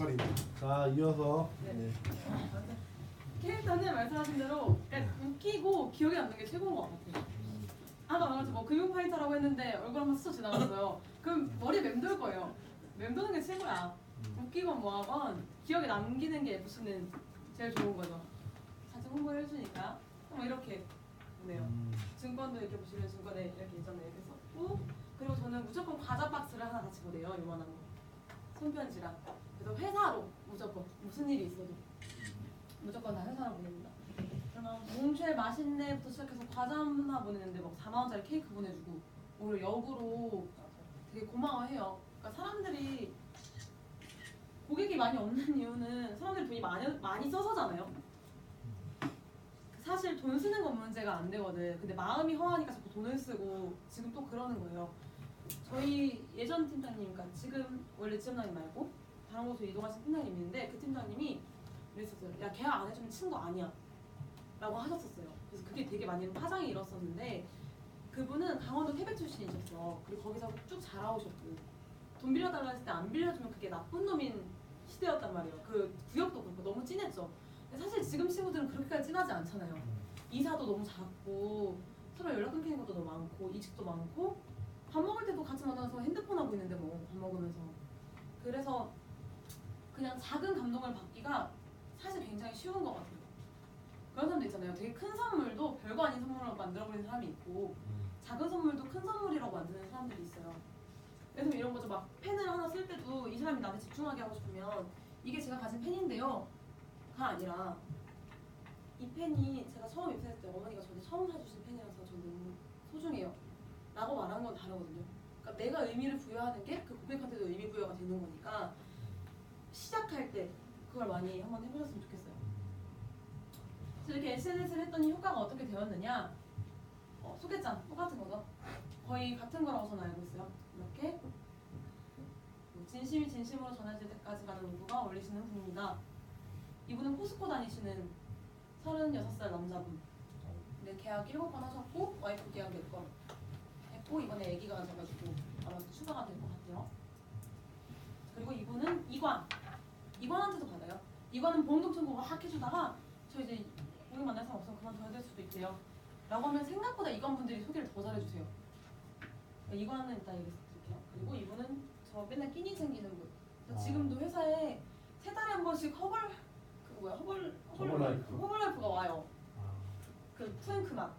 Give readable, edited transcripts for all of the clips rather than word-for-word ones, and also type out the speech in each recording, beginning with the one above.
살입니다. 자, 이어서 네. 캐릭터는 말씀하신 대로 웃기고 기억에 남는 게 최고인 것 같아요. 아까 말했죠. 뭐 금융 파이터라고 했는데 얼굴 한번 스쳐 지나갔어요. 그럼 머리 맴돌 거예요. 맴도는 게 최고야. 웃기건 뭐하건 기억에 남기는 게 FC는 제일 좋은 거죠. 자주 홍보해 주니까 뭐 이렇게 보네요. 증권도 이렇게 보시면 증권에 이렇게 예전에 이렇게 썼고, 그리고 저는 무조건 과자 박스를 하나 같이 보내요. 요만한 거. 손편지랑. 그래서 회사로 무조건 무슨 일이 있어도 무조건 다 회사로 보냅니다. 그러면 몽쉘 맛있네부터 시작해서 과자 하나 보내는데 막 4만 원짜리 케이크 보내주고 오히려 역으로 되게 고마워해요. 그러니까 사람들이 고객이 많이 없는 이유는 사람들이 돈이 많이 써서잖아요. 사실 돈 쓰는 건 문제가 안 되거든. 근데 마음이 허하니까 자꾸 돈을 쓰고 지금 또 그러는 거예요. 저희 예전 팀장님, 그러니까 지금 원래 지점장님 말고 다른 곳으로 이동하신 팀장님이 있는데 그 팀장님이 그랬었어요. 야, 계약 안 해주면 친 거 아니야 라고 하셨었어요. 그래서 그게 되게 많이 파장이 일었었는데 그분은 강원도 태백 출신이셨어. 그리고 거기서 쭉 자라오셨고 돈 빌려달라 했을 때 안 빌려주면 그게 나쁜 놈인 시대였단 말이에요. 그 구역도 그렇고 너무 진했죠. 근데 사실 지금 친구들은 그렇게까지 진하지 않잖아요. 이사도 너무 작고 서로 연락 끊기는 것도 너무 많고 이직도 많고 밥 먹을 때도 같이 만나서 핸드폰 하고 있는데 뭐 밥 먹으면서. 그래서 그냥 작은 감동을 받기가 사실 굉장히 쉬운 것 같아요. 그런 사람도 있잖아요. 되게 큰 선물도 별거 아닌 선물로 만들어버리는 사람이 있고 작은 선물도 큰 선물이라고 만드는 사람들이 있어요. 그래서 이런 거죠. 막 펜을 하나 쓸 때도 이 사람이 나한테 집중하게 하고 싶으면 이게 제가 가진 펜인데요 가 아니라 이 펜이 제가 처음 입사했을 때 어머니가 저한테 처음 사주신 펜이라서 저는 너무 소중해요 라고 말하는 건 다르거든요. 그러니까 내가 의미를 부여하는 게 그 고객한테도 의미 부여가 되는 거니까 시작할 때 그걸 많이 한번 해보셨으면 좋겠어요. 그래서 이렇게 SNS를 했더니 효과가 어떻게 되었느냐, 소개장 똑같은 거죠. 거의 같은 거라고 저는 알고 있어요. 이렇게 진심이 진심으로 전해질 때까지 가는 농구가 어울리시는 분입니다. 이분은 포스코 다니시는 36살 남자분. 네, 계약 7번 하셨고 와이프 계약 4번 했고 이번에 아기가 가져가지고 아마 추가가 될 것 같아요. 그리고 이분은 이관한테도 받아요. 이관은 보험동 청구 막 해주다가 저 이제 고객 만날 사람 없으면 그만둬야 될 수도 있대요 라고 하면 생각보다 이관분들이 소개를 더 잘해주세요. 이관은 이따 얘기해드릴게요. 그리고 이분은 저 맨날 끼니 챙기는 분. 지금도 회사에 3달에 한 번씩 허벌라이프가 와요. 그 프랭크 맛.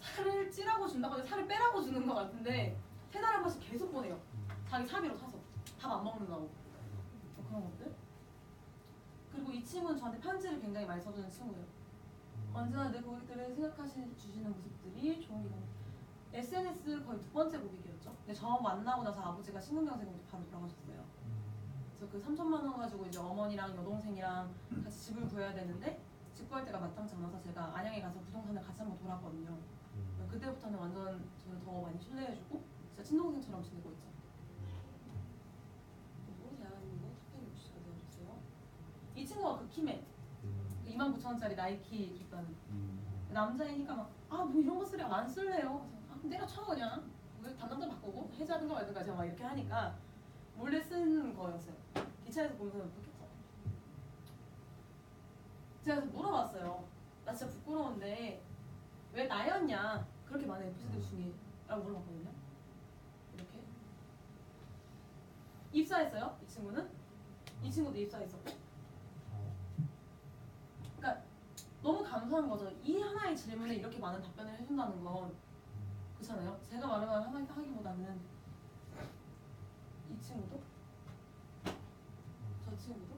살을 찌라고 준다고 해서 살을 빼라고 주는 것 같은데 3달에 한 번씩 계속 보내요. 자기 사비로 사서 밥 안 먹는다고. 그런 것들. 그리고 이 친구는 저한테 편지를 굉장히 많이 써주는 친구예요. 언제나 내 고객들을 생각하시는 모습들이 좋은 기분. SNS 거의 2번째 고객이었죠. 근데 저 만나고 나서 아버지가 심근경색으로 바로 돌아가셨어요. 그래서 그 3천만 원 가지고 이제 어머니랑 여동생이랑 같이 집을 구해야 되는데 집 구할 때가 마땅치 않아서 제가 안양에 가서 부동산을 같이 한번 돌았거든요. 그때부터는 완전 저를 더 많이 신뢰해주고 진짜 친동생처럼 지내고 있죠. 그리고 대한민국 특별 유치가 되어주세요. 이 친구가 그 키맨 29,000원짜리 나이키 줬다는 남자이니까 막 뭐 이런 거 쓰려 안 쓸래요. 그래서 때려쳐 그냥 담당자 바꾸고 해지하든가 말든가 제가 막 이렇게 하니까 몰래 쓴 거였어요. 기차에서 보면서 그렇겠죠. 제가 그래서 물어봤어요. 나 진짜 부끄러운데 왜 나였냐 그렇게 많은 FC들 중에 라고 물어봤거든요. 이렇게 입사했어요. 이 친구는 이 친구도 입사했었고. 그러니까 너무 감사한 거죠. 이 하나의 질문에 이렇게 많은 답변을 해준다는 건. 그렇잖아요. 제가 말을 하기보다는 이 친구도 저 친구도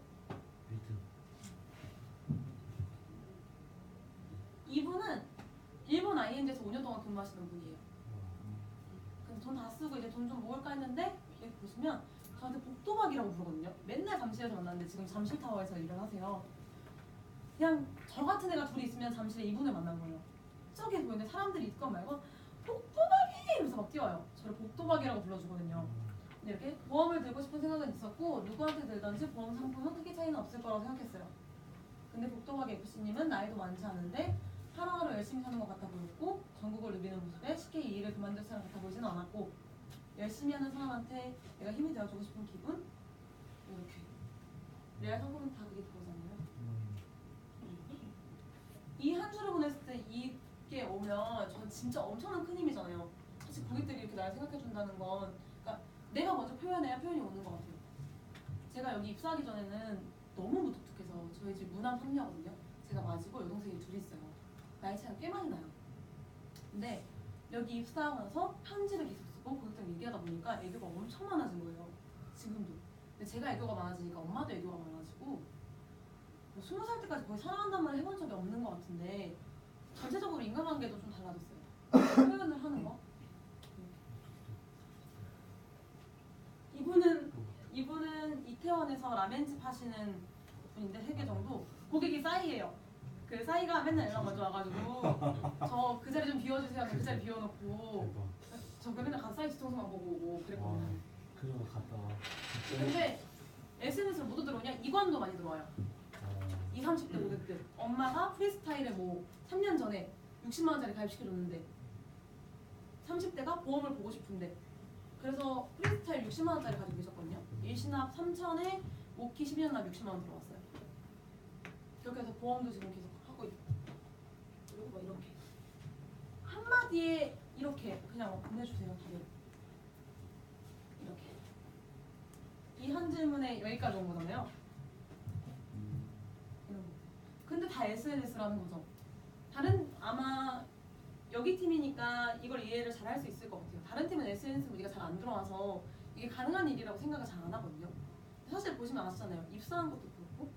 이분은 일본 ING에서 5년 동안 근무하시는 분이에요. 근데 돈 다 쓰고 이제 돈 좀 모을까 했는데 여기 보시면 저한테 복도박이라고 부르거든요. 맨날 잠실에서 만났는데 지금 잠실타워에서 일을 하세요. 그냥 저 같은 애가 둘이 있으면 잠실에 이분을 만난 거예요. 저기 보이는데 사람들이 있건 말건 복도박이! 이러면서 막 뛰어요. 저를 복도박이라고 불러주거든요. 근데 이렇게 보험을 들고 싶은 생각은 있었고 누구한테 들던지 보험 상품은 크게 차이는 없을 거라고 생각했어요. 근데 복도박 FC님은 나이도 많지 않은데 하루하루 열심히 사는 것 같아 보였고 전국을 누비는 모습에 쉽게 이 일을 그만둘 사람 같아 보이지는 않았고 열심히 하는 사람한테 내가 힘이 되어주고 싶은 기분? 레알 상품은 다 그게 그거잖아요. 이 한 주를 보냈을 때 이게 오면 전 진짜 엄청난 큰 힘이잖아요. 사실 고객들이 이렇게 날 생각해 준다는 건 그러니까 내가 먼저 표현해야 표현이 오는 것 같아요. 제가 여기 입사하기 전에는 너무 무뚝뚝해서 저희 집 무남 3녀거든요. 제가 맞이고 여동생이 둘이 있어요. 나이 차이가 꽤 많이 나요. 근데 여기 입사하고 나서 편지를 계속 쓰고 고객들랑 얘기하다 보니까 애교가 엄청 많아진 거예요. 지금도. 근데 제가 애교가 많아지니까 엄마도 애교가 많아지고 뭐 20살 때까지 거의 사랑한다는 말을 해본 적이 없는 것 같은데 전체적으로 인간관계도 좀 달라졌어요. 표현을 하는 거. 이분은 이태원에서 라멘집 하시는 분인데 3개 정도. 고객이 싸이예요. 그 싸이가 맨날 연락 먼저 와가지고 저 그 자리 좀 비워주세요 하면 그 자리 비워놓고 저 맨날 가서 싸이 뒤통수만 보고 오고 그랬거든요. 그런 거 갔다 와. 근데 SNS로 모두 들어오냐? 이관도 많이 들어와요. 20, 30대 고객들. 엄마가 프리스타일에 뭐 3년 전에 60만 원짜리 가입시켜줬는데 30대가 보험을 보고 싶은데 그래서 프리스타일 60만 원짜리 가지고 계셨거든요. 일시납 3천에 오키 12년 납 60만 원 들어왔어요. 그렇게 해서 보험도 지금 계속 하고 있고 그리고 뭐 이렇게 한마디에 이렇게 그냥 보내주세요. 답을 이렇게 이 한 질문에 여기까지 온 거잖아요. 이런 거. 근데 다 SNS라는 거죠. 다른 아마 여기 팀이니까 이걸 이해를 잘 할 수 있을 것 같아요. 다른 팀은 SNS 문의가 잘 안 들어와서 이게 가능한 일이라고 생각을 잘 안 하거든요. 사실 보시면 아시잖아요. 입사한 것도 그렇고.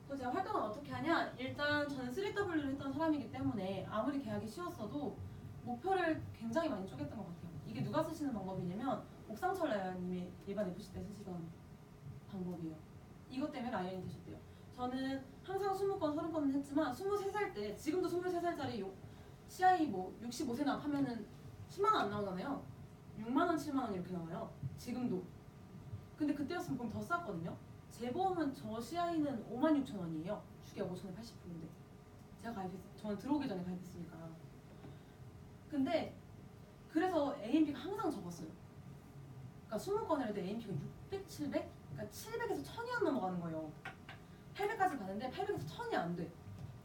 그래서 제가 활동을 어떻게 하냐? 일단 저는 3W를 했던 사람이기 때문에 아무리 계약이 쉬웠어도 목표를 굉장히 많이 쪼갰던 것 같아요. 이게 누가 쓰시는 방법이냐면 옥상철 라이언님이 일반 FC 때 쓰시던 방법이에요. 이것 때문에 라이언이 되셨대요. 저는 항상 20건, 30건은 했지만 23살 때 지금도 23살짜리 CI 뭐 65세 납 하면은 10만 원 안 나오잖아요. 6만 원, 7만 원 이렇게 나와요. 지금도. 근데 그때였으면 보험 더 쌌거든요. 제 보험은 저 CI는 56,000원이에요. 주기가 5,080%인데 제가 저는 들어오기 전에 가입했으니까. 근데 그래서 AMP가 항상 적었어요. 그러니까 20건을 해도 AMP가 600, 700? 그러니까 700에서 1000이 안 넘어가는 거예요. 800까지 가는데 800에서 1000이 안 돼.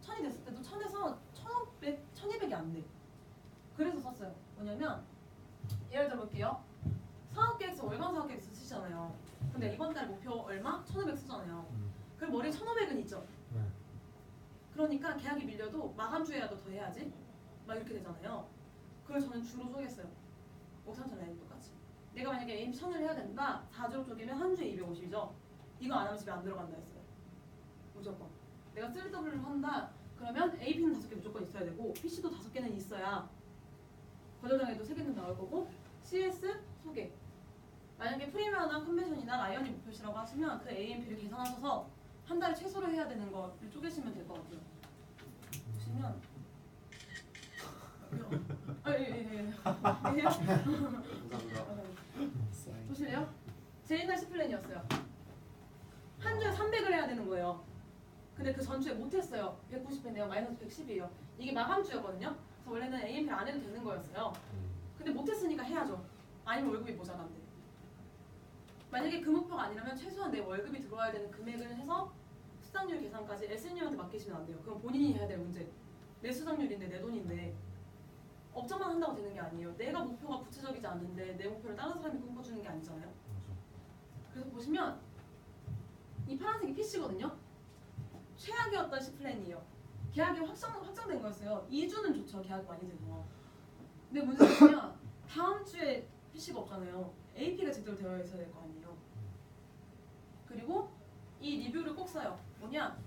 1000이 됐을 때도 1000에서 1500, 1200이 안 돼. 그래서 썼어요. 뭐냐면 예를 들어볼게요. 사업계획서 월간 사업계획서 쓰시잖아요. 근데 이번 달 목표 얼마? 1500 쓰잖아요. 그럼 머리에 1500은 있죠. 네. 그러니까 계약이 밀려도 마감 주에라도 더 해야지. 막 이렇게 되잖아요. 그걸 저는 주로 쪼갰어요. 옥상천 라인 똑같이. 내가 만약에 AMP 1000을 해야 된다. 4주로 쪼개면 한 주에 250이죠. 이거 안 하면 집에 안 들어간다 했어요. 무조건. 내가 3W를 한다. 그러면 AP는 5개 무조건 있어야 되고 PC도 5개는 있어야 거절당해도 3개는 나올 거고 CS 소개. 만약에 프리미어나 컨벤션이나 라이언이 목표시라고 하시면 그 AMP를 계산하셔서 한 달에 최소로 해야 되는 거를 쪼개시면 될 것 같아요. 보시면 예. 감사합니다. 보실래요? 제 옛날 시플랜이었어요. 한 주에 300을 해야 되는 거예요. 근데 그 전주에 못했어요. 190인데요. 마이너스 110이에요. 이게 마감주였거든요. 그래서 원래는 AMP를 안 해도 되는 거였어요. 근데 못했으니까 해야죠. 아니면 월급이 모자란데. 만약에 그 목표가 아니라면 최소한 내 월급이 들어와야 되는 금액을 해서 수당률 계산까지 SNU한테 맡기시면 안 돼요. 그건 본인이 해야 될 문제. 내 수당률인데 내 돈인데 업적만 한다고 되는 게 아니에요. 내가 목표가 구체적이지 않는데 내 목표를 다른 사람이 꿈꿔주는 게 아니잖아요. 그래서 보시면 이 파란색이 PC거든요. 최악이었던 C플랜이에요. 계약이 확정된 거였어요. 2주는 좋죠. 계약이 많이 돼서. 근데 문제는 뭐냐? 다음 주에 PC가 없잖아요. AP가 제대로 되어 있어야 될 거 아니에요. 그리고 이 리뷰를 꼭 써요. 뭐냐?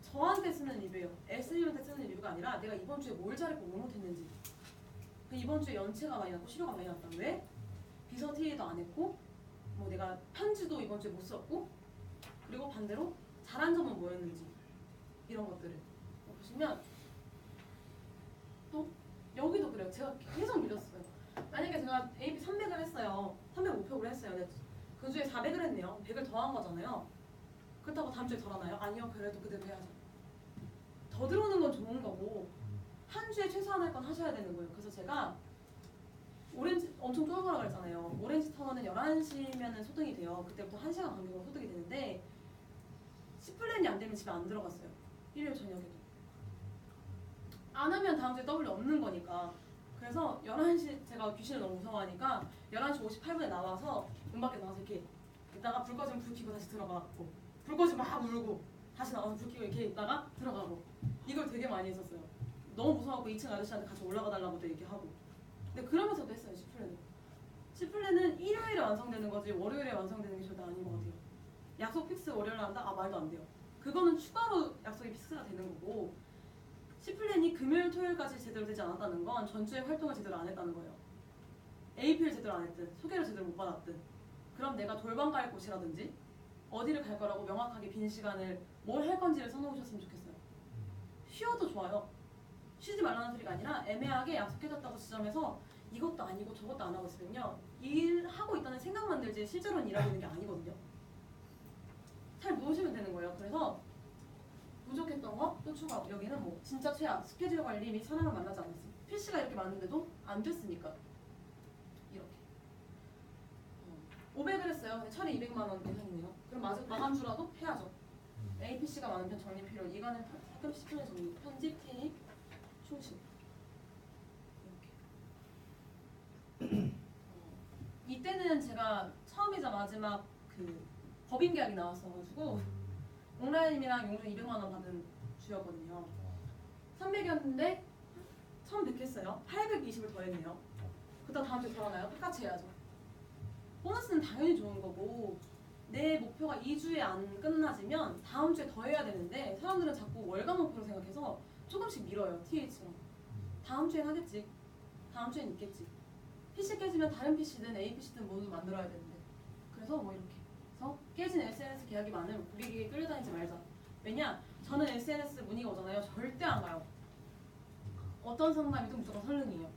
저한테 쓰는 리뷰예요. SU한테 쓰는 리뷰가 아니라 내가 이번 주에 뭘 잘했고 뭘 못했는지. 이번 주에 연체가 많이 났고 실효가 많이 났다. 왜? 비서 TA도 안 했고 뭐 내가 편지도 이번 주에 못 썼고 그리고 반대로 잘한 점은 뭐였는지 이런 것들을 보시면 또 여기도 그래요. 제가 계속 밀렸어요. 만약에 제가 AP 300을 했어요. 300 목표를 했어요. 근데 그 주에 400을 했네요. 100을 더한 거잖아요. 그렇다고 다음 주에 덜하나요? 아니요. 그래도 그대로 해야죠. 더 들어오는 건 좋은 거고 한 주에 최소한 할 건 하셔야 되는 거예요. 그래서 제가 오렌지 엄청 쫄거라 그랬잖아요. 오렌지 타워는 11시면은 소등이 돼요. 그때부터 1시간 간격으로 소등이 되는데 10플랜이 안 되면 집에 안 들어갔어요. 일요일 저녁에도. 안 하면 다음 주에 W 없는 거니까. 그래서 11시 제가 귀신을 너무 무서워하니까 11시 58분에 나와서 문 밖에 나와서 이렇게 있다가 불 꺼지면 불 켜고 다시 들어가고 불 꺼지면 막 울고 다시 나와서 불 켜고 이렇게 있다가 들어가고 이걸 되게 많이 했었어요. 너무 무서워갖고 2층 아저씨한테 같이 올라가 달라고도 얘기하고. 근데 그러면서도 했어요. 10플랜은. 10플랜은 일요일에 완성되는 거지 월요일에 완성되는 게 절대 아닌 것 같아요. 약속 픽스 월요일에 한다? 아 말도 안 돼요. 그거는 추가로 약속이 픽스가 되는 거고 10플랜이 금요일 토요일까지 제대로 되지 않았다는 건 전주에 활동을 제대로 안 했다는 거예요. AP를 제대로 안 했든 소개를 제대로 못 받았든 그럼 내가 돌방 갈 곳이라든지 어디를 갈 거라고 명확하게 빈 시간을 뭘 할 건지를 써놓으셨으면 좋겠어요. 쉬어도 좋아요. 쉬지 말라는 소리가 아니라 애매하게 약속해줬다고 지점에서 이것도 아니고 저것도 안 하고 있으면요. 일하고 있다는 생각만 들지 실제로는 일하고 있는 게 아니거든요. 잘 누우시면 되는 거예요. 그래서 부족했던 거 또 추가하고 여기는 뭐 진짜 최악 스케줄 관리 및 사람을 만나지 않았어요. 필시가 이렇게 많은데도 안 됐으니까 이렇게 500을 했어요. 근데 차례 200만 원 예상이네요. 그럼 마감주라도 해야죠. APC가 많은 편 정리 필요 이거는 가끔씩 편의 정리 편집 테이프 충실 이렇게 이때는 제가 처음이자 마지막 그 법인 계약이 나왔어가지고 옥라인님이랑 용돈 200만 원 받은 주였거든요. 300이었는데 1100 했어요. 820을 더했네요. 그다음 다음 주에 결혼하요? 똑같이 해야죠. 보너스는 당연히 좋은 거고 내 목표가 2주에 안 끝나지면 다음 주에 더 해야 되는데 사람들은 자꾸 월간 목표로 생각해서 조금씩 미뤄요. TH처럼. 다음 주엔 하겠지. 다음 주엔 있겠지. PC 깨지면 다른 PC든 APC든 모두 만들어야 되는데 그래서 뭐 이렇게 그래서 깨진 SNS 계약이 많으면 고객에게 끌려다니지 말자. 왜냐? 저는 SNS 문의가 오잖아요. 절대 안 가요. 어떤 상담이든 무조건 설릉이에요.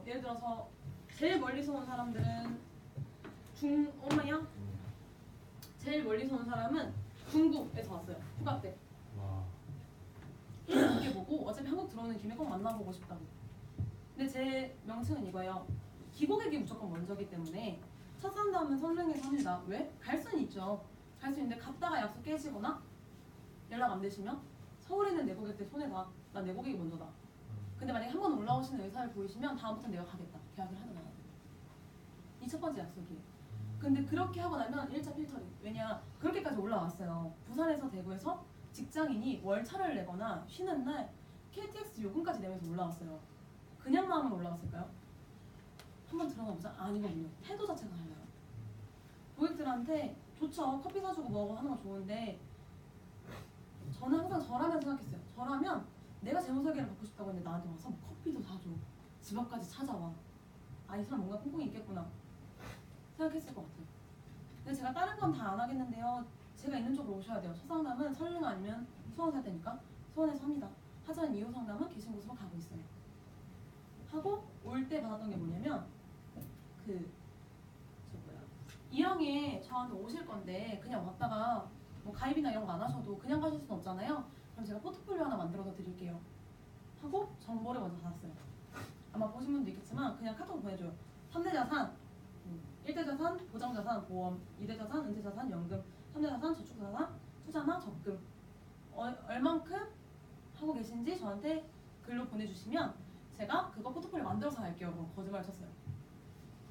예를 들어서 제일 멀리서 온 사람들은 엄마야? 제일 멀리서 온 사람은 중국에서 왔어요. 휴가 때. 이게 보고 어차피 한국 들어오는 김에 꼭 만나보고 싶다고. 근데 제 명칭은 이거예요. 기고객이 무조건 먼저기 때문에 첫 상담은 설릉에서 합니다. 왜? 갈 수는 있죠. 갈 수 있는데 갔다가 약속 깨지거나 연락 안 되시면 서울에 있는 내 고객들 손해가 난 내 고객이 먼저다. 근데 만약에 한 번 올라오시는 의사를 보이시면 다음부터 내가 가겠다. 계약을 하든 안 하든. 이 첫 번째 약속이에요. 근데 그렇게 하고 나면 1차 필터링. 왜냐? 그렇게까지 올라왔어요. 부산에서 대구에서 직장인이 월차를 내거나 쉬는 날 KTX 요금까지 내면서 올라왔어요. 그냥 마음은 올라왔을까요? 한번 들어가 보자. 아니거든요. 태도 자체가 달라요. 고객들한테 좋죠. 커피 사주고 뭐하고 하는 거 좋은데 저는 항상 저라면 생각했어요. 저라면 내가 재무설계를 받고 싶다고 했는데 나한테 와서 뭐 커피도 사줘. 집 앞까지 찾아와. 아, 이 사람 뭔가 꿍꿍이 있겠구나 생각했을 것 같아요. 근데 제가 다른 건 다 안 하겠는데요. 제가 있는 쪽으로 오셔야 돼요. 첫 상담은 설릉 아니면 수원 살 때니까 수원에서 합니다. 하지만 2호 상담은 계신 곳으로 가고 있어요. 하고 올 때 받았던 게 뭐냐면 이 형이 저한테 오실 건데 그냥 왔다가 뭐 가입이나 이런 거 안 하셔도 그냥 가실 수는 없잖아요. 그럼 제가 포트폴리오 하나 만들어서 드릴게요. 하고 정보를 먼저 받았어요. 아마 보신 분도 있겠지만 그냥 카톡 보내줘요. 3대 자산, 1대 자산, 보장 자산, 보험, 2대 자산, 은퇴 자산, 연금, 3대 자산, 저축 자산, 투자나 적금 얼만큼 하고 계신지 저한테 글로 보내주시면 제가 그거 포트폴리오 만들어서 할게요. 거짓말 쳤어요.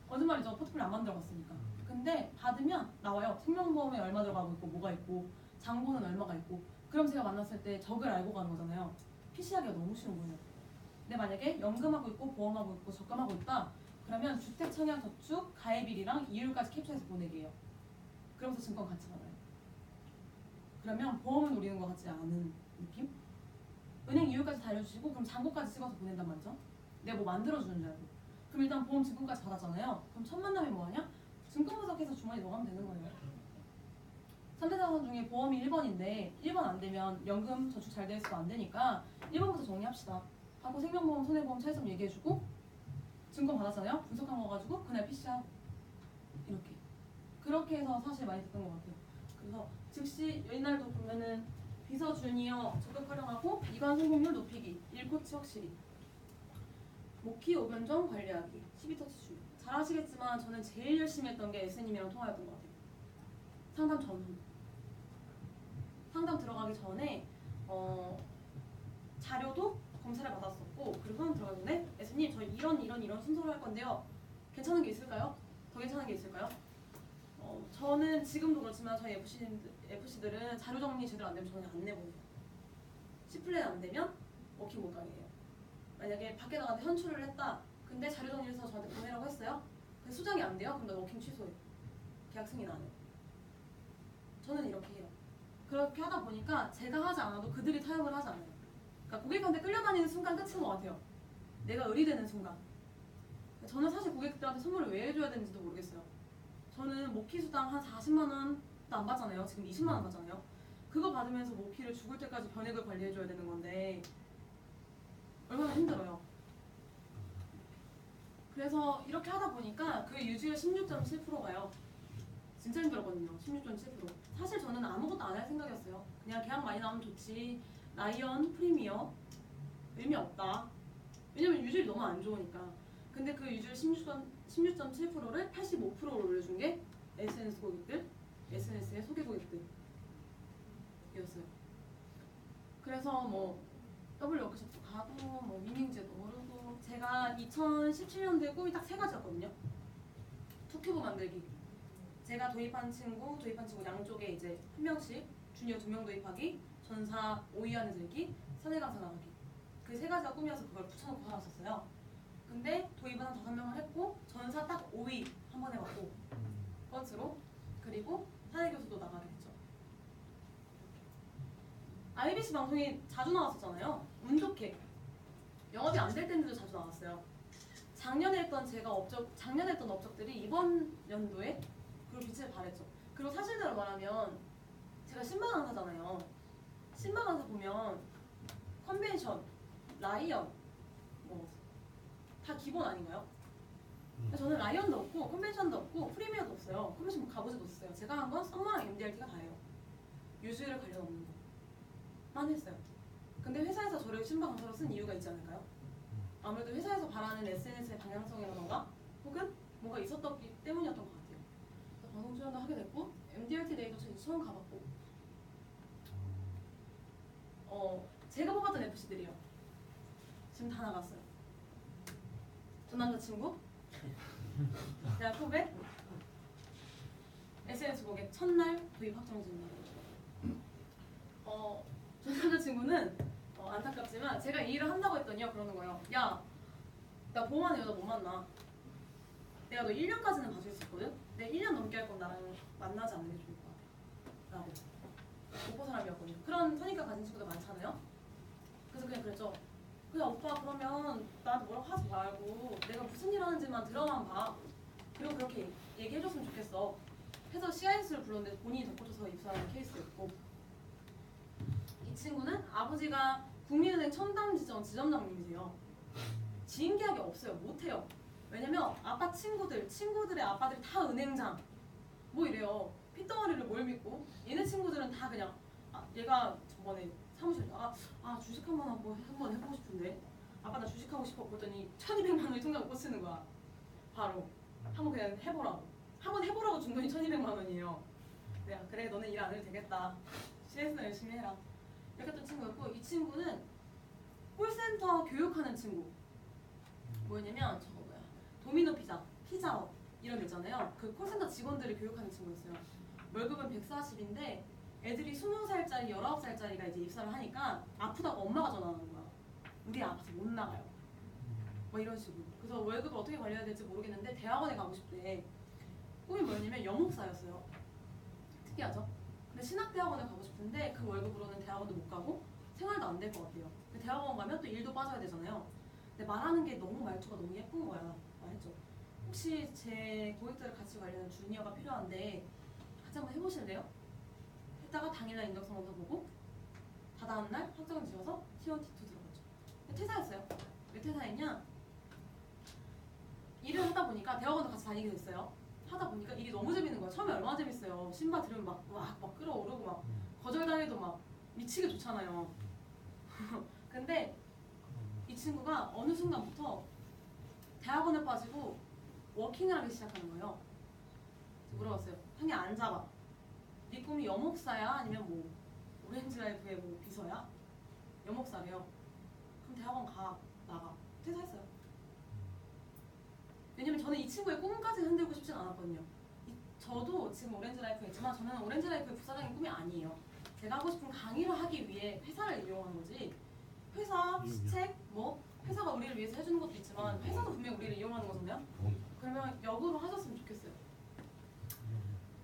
거짓말이죠. 포트폴리오 안 만들어봤으니까. 근데 받으면 나와요. 생명보험에 얼마 들어가고 있고 뭐가 있고 장고는 얼마가 있고 그럼 제가 만났을 때 적을 알고 가는 거잖아요. PC하기가 너무 쉬운 거예요. 근데 만약에 연금하고 있고 보험하고 있고 적금하고 있다 그러면 주택, 청약, 저축, 가입일이랑 이율까지 캡처해서 보내기예요. 그러면서 증권 같이 받아요. 그러면 보험을 노리는 것 같지 않은 느낌? 은행 이율까지 다 알려주시고 그럼 잔고까지 찍어서 보낸단 말이죠. 내가 뭐 만들어주는 줄 알고. 그럼 일단 보험 증권까지 받았잖아요. 그럼 첫 만남에 뭐하냐? 증권 분석해서 주머니 넣으면 되는 거예요. 3대 자산 중에 보험이 1번인데 1번 안 되면 연금, 저축 잘 돼 있어도 안 되니까 1번부터 정리합시다. 하고 생명보험, 손해보험 차이점 얘기해주고 증권 받았잖아요. 분석한 거 가지고 그날 PC하고 이렇게. 그렇게 해서 사실 많이 듣던 것 같아요. 그래서 즉시 옛날도 보면은 비서 주니어 적극 활용하고 이관 성공률 높이기 1코치 확실히 목키 오변종 관리하기 12터치 중. 잘 아시겠지만 저는 제일 열심히 했던 게 S님이랑 통화였던 것 같아요. 상담 전후. 상담 들어가기 전에 자료도 검사를 받았었고, 그리고 상담 들어가기 전에 S님 저 이런 순서로 할 건데요. 괜찮은 게 있을까요? 더 괜찮은 게 있을까요? 저는 지금도 그렇지만 저희 FC들은 자료 정리 제대로 안 되면 저는 안 내보내요. C플랜 안 되면 워킹 못 가게 해요. 만약에 밖에 나가서 현출을 했다. 근데 자료 정리해서 저한테 보내라고 했어요. 근데 수정이 안 돼요? 그럼 나 워킹 취소해요. 계약 승인 안 해요. 저는 이렇게 해요. 그렇게 하다 보니까 제가 하지 않아도 그들이 타협을 하지 않아요. 그러니까 고객한테 끌려다니는 순간 끝인 것 같아요. 내가 의리되는 순간. 저는 사실 고객들한테 선물을 왜 해줘야 되는지도 모르겠어요. 저는 모키 수당 한 40만 원도 안 받잖아요. 지금 20만 원 받잖아요. 그거 받으면서 모키를 죽을 때까지 변액을 관리해줘야 되는 건데 얼마나 힘들어요. 그래서 이렇게 하다 보니까 그 유지율 16.7%가요. 진짜 힘들었거든요. 16.7%. 사실 저는 아무것도 안 할 생각이었어요. 그냥 계약 많이 나오면 좋지. 라이언, 프리미어 의미 없다. 왜냐면 유지율이 너무 안 좋으니까. 근데 그 유지율 16.7%를 85%로 올려준 게 SNS 고객들, SNS의 소개 고객들이었어요. 그래서 뭐 W 워크숍도 가고 뭐 위닝제도 오르고. 제가 2017년도에 꿈이 딱 3가지였거든요. 투큐브 만들기. 제가 도입한 친구 양쪽에 이제 한 명씩 주니어 2명 도입하기, 전사 5위 안에 들기, 사내 강사 나가기. 그 3가지가 꿈이어서 그걸 붙여놓고 살았었어요. 근데 도입은 한 5명을 했고 전사 딱 5위 한 번 해봤고 번스로. 그리고 사내 교수도 나가게 됐죠. IBC 방송이 자주 나왔었잖아요. 운 좋게 영업이 안 될 때인데도 자주 나왔어요. 작년에 했던 업적들이 이번 연도에 그걸 빛을 발했죠. 그리고 사실대로 말하면 제가 신방 강사잖아요. 신방 강사 보면 컨벤션, 라이언 뭐 다 기본 아닌가요? 저는 라이언도 없고 컨벤션도 없고 프리미어도 없어요. 컨벤션 가보지도 못했어요. 제가 한 건 썸머랑 MDRT가 다예요. 유주율에 관련 없는 거만 했어요. 근데 회사에서 저를 신방 강사로 쓴 이유가 있지 않을까요? 아무래도 회사에서 바라는 SNS의 방향성이라던가 혹은 뭐가 있었기 때문이었던 것 같아요. 방송 출연도 하게 됐고 MDRT 데이도 저 처음 가봤고 제가 뽑았던 FC들이요. 지금 다 나갔어요. 전 남자친구, 대학 후배, SNS 고객 첫날 도입 확정 중이에요. 전 남자친구는 안타깝지만 제가 이 일을 한다고 했더니요 그러는 거예요. 야, 나 보험하는 여자 못 만나. 내가 너 1년까지는 봐줄 수 있거든? 내 1년 넘게 할 건 나랑 만나지 않는 게 좋을 것 같아. 라고. 오빠 사람이었거든요. 그런 선입견 가진 친구들 많잖아요. 그래서 그냥 그랬죠. 그냥 오빠 그러면 나한테 뭐라고 하지 말고 내가 무슨 일 하는지만 들어만 봐. 그리고 그렇게 얘기해줬으면 좋겠어. 해서 CIS를 불렀는데 본인이 덧붙여서 입사하는 케이스였고, 이 친구는 아버지가 국민은행 첨단지점 지점장님이세요. 지인 계약이 없어요. 못해요. 왜냐면 아빠 친구들의 아빠들이 다 은행장 뭐 이래요. 핏덩어리를 뭘 믿고. 얘네 친구들은 다 그냥 얘가 저번에 사무실 나가 주식 한번 해보고 싶은데 아빠 나 주식하고 싶어. 그랬더니 1200만 원이 통장에 꽂히는 거야. 바로 한번 그냥 해보라고. 한번 해보라고 준 돈이 1200만 원이에요. 내가 그래 너는 일 안 해도 되겠다. CS나 열심히 해라. 이렇게 했던 친구였고, 이 친구는 콜센터 교육하는 친구. 뭐였냐면 도미노 피자업 이런 데 있잖아요. 그 콜센터 직원들을 교육하는 친구였어요. 월급은 140인데 애들이 20살짜리, 19살짜리가 이제 입사를 하니까 아프다고 엄마가 전화하는 거야. 우리 아파서 못 나가요. 뭐 이런 식으로. 그래서 월급을 어떻게 관리해야 될지 모르겠는데 대학원에 가고 싶대. 꿈이 뭐였냐면 영국사였어요. 특이하죠? 근데 신학대학원에 가고 싶은데 그 월급으로는 대학원도 못 가고 생활도 안 될 것 같아요. 근데 대학원 가면 또 일도 빠져야 되잖아요. 근데 말하는 게 말투가 너무 예쁜 거야. 말했죠. 혹시 제 고객들을 같이 관리하는 주니어가 필요한데 같이 한번 해보실래요? 했다가 당일날 인적성 검사 보고 다다음날 확정을 지어서 T1, T2 들어갔죠. 퇴사했어요. 왜 퇴사했냐? 일을 하다 보니까 대학원도 같이 다니게 됐어요. 하다 보니까 일이 너무 재밌는 거야. 처음에 얼마나 재밌어요. 신바 들으면 막 끌어오르고 막 거절당해도 막 미치게 좋잖아요. 근데 이 친구가 어느 순간부터 대학원을 빠지고 워킹을 하기 시작하는 거예요. 물어봤어요. 형이 안 잡아. 네 꿈이 여목사야? 아니면 뭐 오렌지라이프의 뭐 비서야? 여목사래요. 그럼 대학원 가. 나가. 퇴사했어요. 왜냐면 저는 이 친구의 꿈까지 흔들고 싶진 않았거든요. 저도 지금 오렌지라이프에 있지만 저는 오렌지라이프의 부사장의 꿈이 아니에요. 제가 하고 싶은 강의를 하기 위해 회사를 이용한 거지. 회사, 시책, 뭐 회사가 우리를 위해서 해주는 것도 있지만 회사도 분명히 우리를 이용하는 거잖아요. 그러면 역으로 하셨으면 좋겠어요.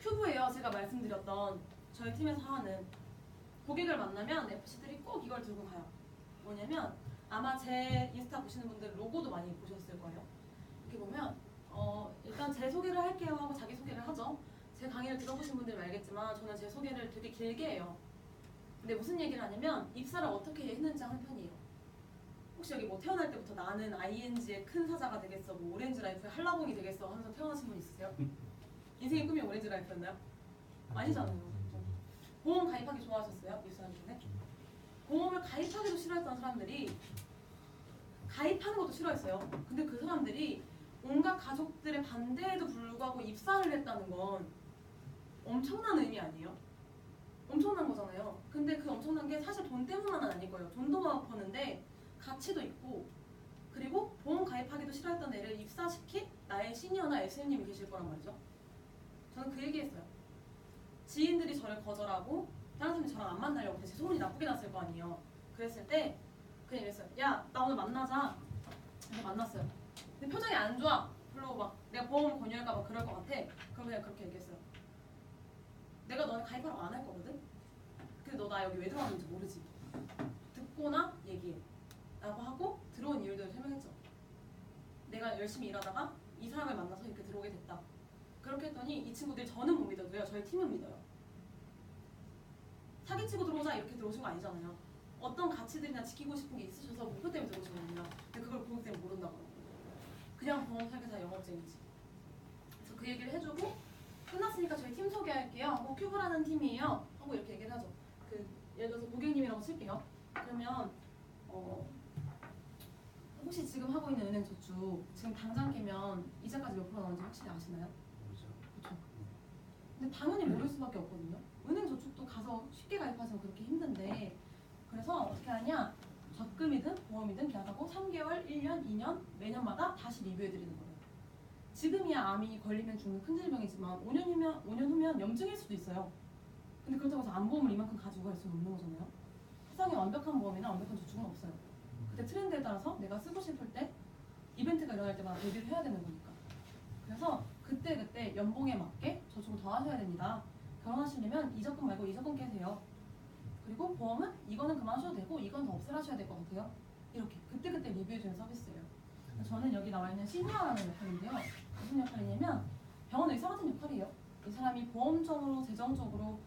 큐브예요. 제가 말씀드렸던 저희 팀에서 하는 고객을 만나면 FC들이 꼭 이걸 들고 가요. 뭐냐면 아마 제 인스타 보시는 분들 로고도 많이 보셨을 거예요. 이렇게 보면 일단 제 소개를 할게요 하고 자기 소개를 하죠. 제 강의를 들어보신 분들은 알겠지만 저는 제 소개를 되게 길게 해요. 근데 무슨 얘기를 하냐면 입사를 어떻게 했는지 하는 편이에요. 혹시 여기 뭐 태어날 때부터 나는 ING의 큰 사자가 되겠어, 뭐 오렌지라이프의 한라봉이 되겠어 하면서 태어나신 분 있으세요? 인생의 꿈이 오렌지라이프였나요? 아니잖아요. 보험 가입하기 좋아하셨어요? 입사하기 전에? 보험을 가입하기도 싫어했던 사람들이 가입하는 것도 싫어했어요. 근데 그 사람들이 온갖 가족들의 반대에도 불구하고 입사를 했다는 건 엄청난 의미 아니에요? 엄청난 거잖아요. 근데 그 엄청난 게 사실 돈 때문만은 아닐 거예요. 돈도 막 버는데 가치도 있고, 그리고 보험 가입하기도 싫어했던 애를 입사시킨 나의 시니어나 SM님이 계실 거란 말이죠. 저는 그 얘기했어요. 지인들이 저를 거절하고 다른 사람이 저랑 안 만나려고 제 소문이 나쁘게 났을 거 아니에요. 그랬을 때 그냥 이랬어요. 야, 나 오늘 만나자. 그래서 만났어요. 근데 표정이 안 좋아. 별로 막 내가 보험 권유할까 봐 그럴 것 같아. 그럼 그냥 그렇게 얘기했어요. 내가 너네 가입하라고 안 할 거거든? 근데 너 나 여기 왜 들어왔는지 모르지? 듣거나 얘기해 라고 하고 들어온 이유들을 설명했죠. 내가 열심히 일하다가 이 사람을 만나서 이렇게 들어오게 됐다. 그렇게 했더니 이 친구들이 저는 못 믿어도요, 저희 팀은 믿어요. 사기치고 들어오자 이렇게 들어오신 거 아니잖아요. 어떤 가치들이나 지키고 싶은 게 있으셔서 목표 때문에 들어오신 거거든요. 근데 그걸 고객 때문에 모른다고. 그냥 보험 설계사 영업쟁이지. 그래서 그 얘기를 해주고 끝났으니까 저희 팀 소개할게요. 뭐 큐브라는 팀이에요. 하고 이렇게 얘기를 하죠. 그 예를 들어서 고객님이라고 칠게요. 그러면 혹시 지금 하고 있는 은행저축 지금 당장 깨면 이자까지 몇 프로 나오는지 확실히 아시나요? 그렇죠. 근데 당연히 모를 수밖에 없거든요. 은행저축도 가서 쉽게 가입하시면 그렇게 힘든데, 그래서 어떻게 하냐, 적금이든 보험이든 계약하고 3개월, 1년, 2년 매년마다 다시 리뷰해드리는 거예요. 지금이야 암이 걸리면 죽는 큰 질병이지만 5년 후면 염증일 수도 있어요. 근데 그렇다고 해서 암보험을 이만큼 가지고 갈 수는 없는 거잖아요. 세상에 완벽한 보험이나 완벽한 저축은 없어요. 그때 트렌드에 따라서 내가 쓰고 싶을 때 이벤트가 일어날 때마다 대비를 해야 되는 거니까. 그래서 그때 연봉에 맞게 저축을 더 하셔야 됩니다. 결혼하시려면 이 적금 말고 이 적금 깨세요. 그리고 보험은 이거는 그만하셔도 되고 이건 더 업sel하셔야 될 것 같아요. 이렇게 그때 리뷰해주는 서비스예요. 저는 여기 나와 있는 시니어라는 역할인데요. 무슨 역할이냐면 병원 의사 같은 역할이에요. 이 사람이 보험적으로, 재정적으로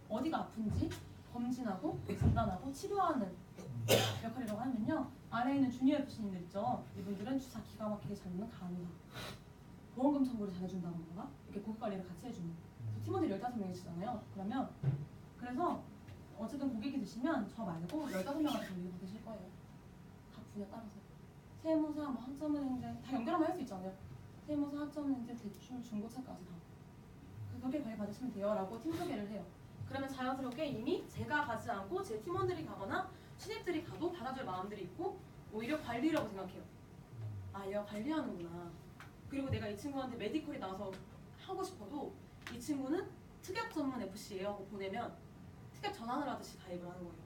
어디가 아픈지 검진하고 진단하고 치료하는 역할이라고 하면요. 아래에 있는 주니어 FC님들 있죠. 이분들은 주사 기가 막히게 잘 넣는 간호사, 보험금 청구를 잘해준다던가 이렇게 고객 관리를 같이 해주는 팀원들이 15명이시잖아요. 그래서 어쨌든 고객이 드시면 저 말고 15명한테 권리를 받으실 거예요. 각 분야 따라서. 세무사, 뭐 학점은행제 다 연결하면 할 수 있잖아요. 세무사, 학점은행제, 대출, 중고차까지 다. 그렇게 관리 받으시면 돼요 라고 팀 소개를 해요. 그러면 자연스럽게 이미 제가 가지 않고 제 팀원들이 가거나 신입들이 가도 받아줄 마음들이 있고 오히려 관리라고 생각해요. 아, 얘가 관리하는구나. 그리고 내가 이 친구한테 메디컬이 나와서 하고 싶어도 이 친구는 특약 전문 FC예요 하고 보내면 특약 전환을 하듯이 가입을 하는 거예요.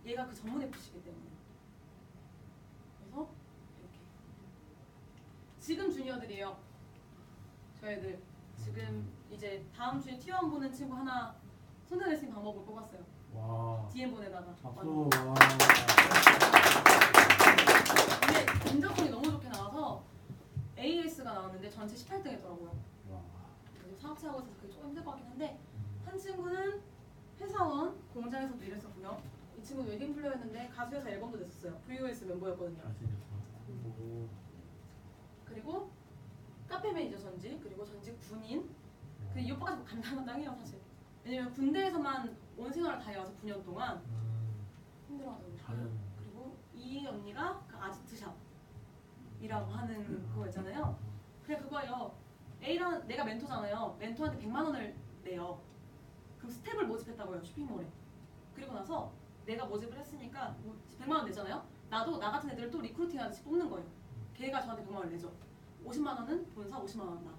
얘가 그 전문 FC이기 때문에. 그래서 이렇게 지금 주니어들이에요. 저 애들 지금 이제 다음 주에 T1 보는 친구 하나 손대낼 수 있는 방법을 뽑았어요. 와. DM 보내다가. 박수. 와. 근데 인정성이 너무 좋게 나와서 AS가 나왔는데 전체 18등 했더라고요. 와. 사업체하고 있어서 그게 조금 힘들 것 같긴 한데, 한 친구는 회사원 공장에서도 일했었고요. 이 친구는 웨딩플래너였는데 가수여서 앨범도 냈었어요. VOS 멤버였거든요. 그리고 카페 매니저 전직, 그리고 전직 군인. 그 이 오빠가 간당간당해요 사실. 왜냐면 군대에서만 온 생활을 다 해와서 9년 동안 힘들어하더라고요. 그리고 이 언니가 그 아지트샵 이라고 하는 그거 있잖아요. 그냥 그거예요. A랑 내가 멘토잖아요. 멘토한테 100만 원을 내요. 그럼 스텝을 모집했다고요. 쇼핑몰에. 그리고 나서 내가 모집을 했으니까 100만 원 내잖아요. 나도 나 같은 애들을 또 리크루팅 하듯이 뽑는 거예요. 걔가 저한테 100만 원을 내죠. 50만 원은 본사, 50만 원은 나.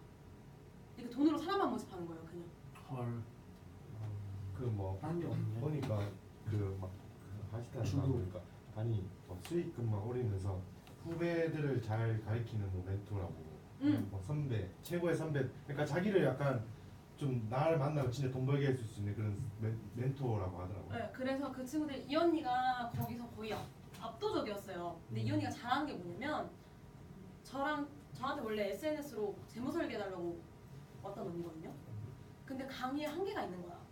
이렇게 돈으로 사람만 모집하는 거예요. 그냥. 헐. 그 뭐 딴게 없네. 보니까 그막 하시다는 거 보니까 아니 뭐 수익금만 올리면서 후배들을 잘 가르치는 뭐 멘토라고 뭐 선배 최고의 선배 그러니까 자기를 약간 좀 나를 만나면 진짜 돈 벌게 해줄 수 있는 그런 멘토라고 하더라고요. 네, 그래서 그 친구들 이 언니가 거기서 거의 압도적이었어요. 근데 이 언니가 잘하는 게 뭐냐면 저한테 원래 SNS로 재무 설계해달라고 왔던 언니거든요. 근데 강의에 한계가 있는 거야.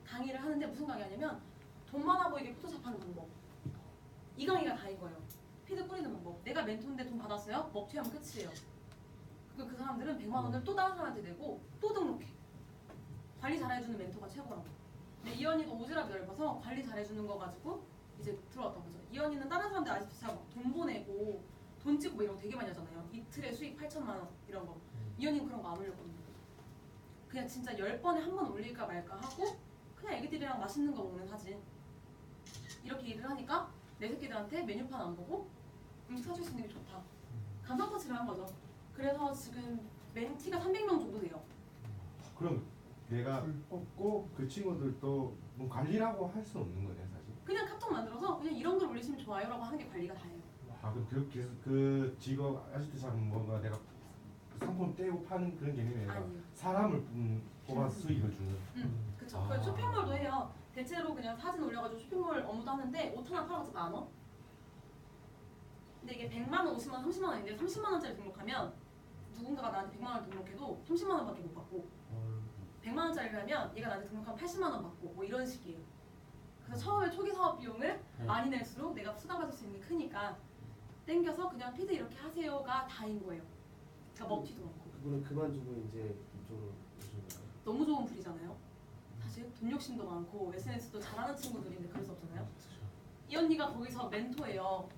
강의를 하는데 무슨 강의 하냐면 돈 많아 보이게 포토샵하는 방법. 이 강의가 다인 거예요. 피드 뿌리는 방법. 내가 멘토인데 돈 받았어요? 먹튀하면 끝이에요. 그 사람들은 100만 원을 또 다른 사람한테 내고 또 등록해. 관리 잘해주는 멘토가 최고라고. 근데 이 언니도 오지랖이 넓어서 관리 잘해주는 거 가지고 이제 들어왔던 거죠. 이 언니는 다른 사람들 아시다시피 돈 보내고 돈 찍고 뭐 이런 거 되게 많이 하잖아요. 이틀에 수익 8천만 원 이런 거. 이 언니는 그런 거 안 올렸거든요. 그냥 진짜 10번에 한 번 올릴까 말까 하고 그냥 애기들이랑 맛있는 거 먹는 사진. 이렇게 일을 하니까 내 새끼들한테 메뉴판 안 보고 음식 사줄 수 있는 게 좋다. 감성 터치를 한 거죠. 그래서 지금 멘티가 300명 정도 돼요. 그럼 내가 뽑고 그 친구들도 뭐 관리라고 할 수 없는 거네 사실. 그냥 카톡 만들어서 그냥 이런 글 올리시면 좋아요라고 하는 게 관리가 다예요. 아 그럼 그 직업 아시트처럼 뭔가 내가 상품 떼고 파는 그런 개념이 아니라 아니요. 사람을 뽑아서 수익을 주는. 그쵸. 아. 그래서 쇼핑몰도 해요. 대체로 그냥 사진 올려가지고 쇼핑몰 업무도 하는데 옷 하나 팔아서 10,000원? 근데 이게 100만 원, 50만 원, 30만 원인데 30만 원짜리 등록하면 누군가가 나한테 100만 원 등록해도 30만 원밖에 못 받고 100만 원짜리를 하면 얘가 나한테 등록하면 80만 원 받고 뭐 이런 식이에요. 그래서 처음에 초기 사업 비용을 많이 낼수록 내가 수당받을 수 있는 게 크니까 땡겨서 그냥 피드 이렇게 하세요가 다인 거예요. 그러니까 먹튀도 많고. 그분은 그만두고 이제 이쪽으로 오신 거예요? 너무 좋은 분이잖아요. 사실 돈 욕심도 많고 SNS도 잘하는 친구들인데 그럴 수 없잖아요. 이 언니가 거기서 멘토예요.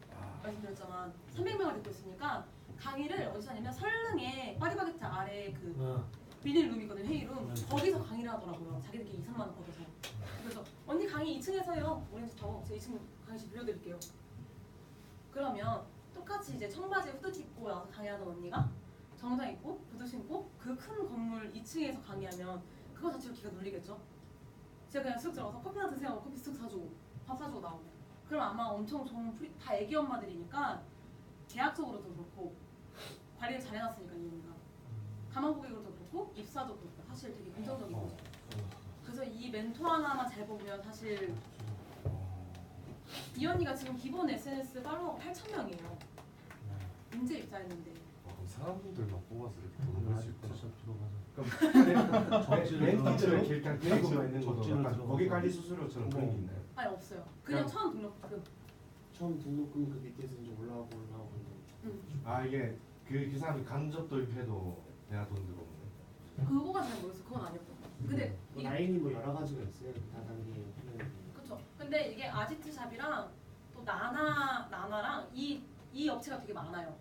말씀드렸지만 300명을 듣고 있으니까 강의를 어디서 하냐면 설릉에 파리바게트 아래 그 비닐 룸 있거든요. 회의룸. 거기서 강의를 하더라고요. 자기들끼리 2, 3만 원 걷어서. 그래서 언니 강의 2층에서 해요. 오렌지 타워. 제가 2층 강의실 빌려드릴게요. 그러면 똑같이 이제 청바지 후드 입고 나서 강의하던 언니가 정장 입고 구두 신고 그 큰 건물 2층에서 강의하면 그거 자체로 기가 눌리겠죠. 제가 그냥 쓱 들어가서 커피나 드세요 하고 커피 쓱 사주고 밥 사주고 나오고 그럼 아마 엄청 좋은 다 애기 엄마들이니까 계약적으로도 그렇고 관리를 잘 해놨으니까 이 언니가 가만 고객으로도 그렇고 입사도 그렇고 사실 되게 긍정적인 거죠. 그래서 이 멘토 하나만 잘 보면 사실 이 언니가 지금 기본 SNS 팔로워가 8,000명이에요. 인제 입사했는데 그럼 사람들만 뽑아서 이렇게 돈을 벌 수 있구나. 접지를 멘티들을 들어가서 일단 데리고 있는 것도 접지를 약간 들어가서. 거기 관리 수수료처럼 그런 게 있나요? 아니 없어요. 그냥 처음 등록금. 처음 등록금 그 밑에서 이제 올라오고 있는. 아 이게 그 사람이 간접 도입해도 내가 돈 들어오는. 그거가 잘 모르겠어. 그건 아니었던 거. 근데 뭐 이게 라인이 뭐 여러 가지가 있어요. 그 다단계 하는. 그쵸. 근데 이게 아지트샵이랑 또 나나랑 이 업체가 되게 많아요.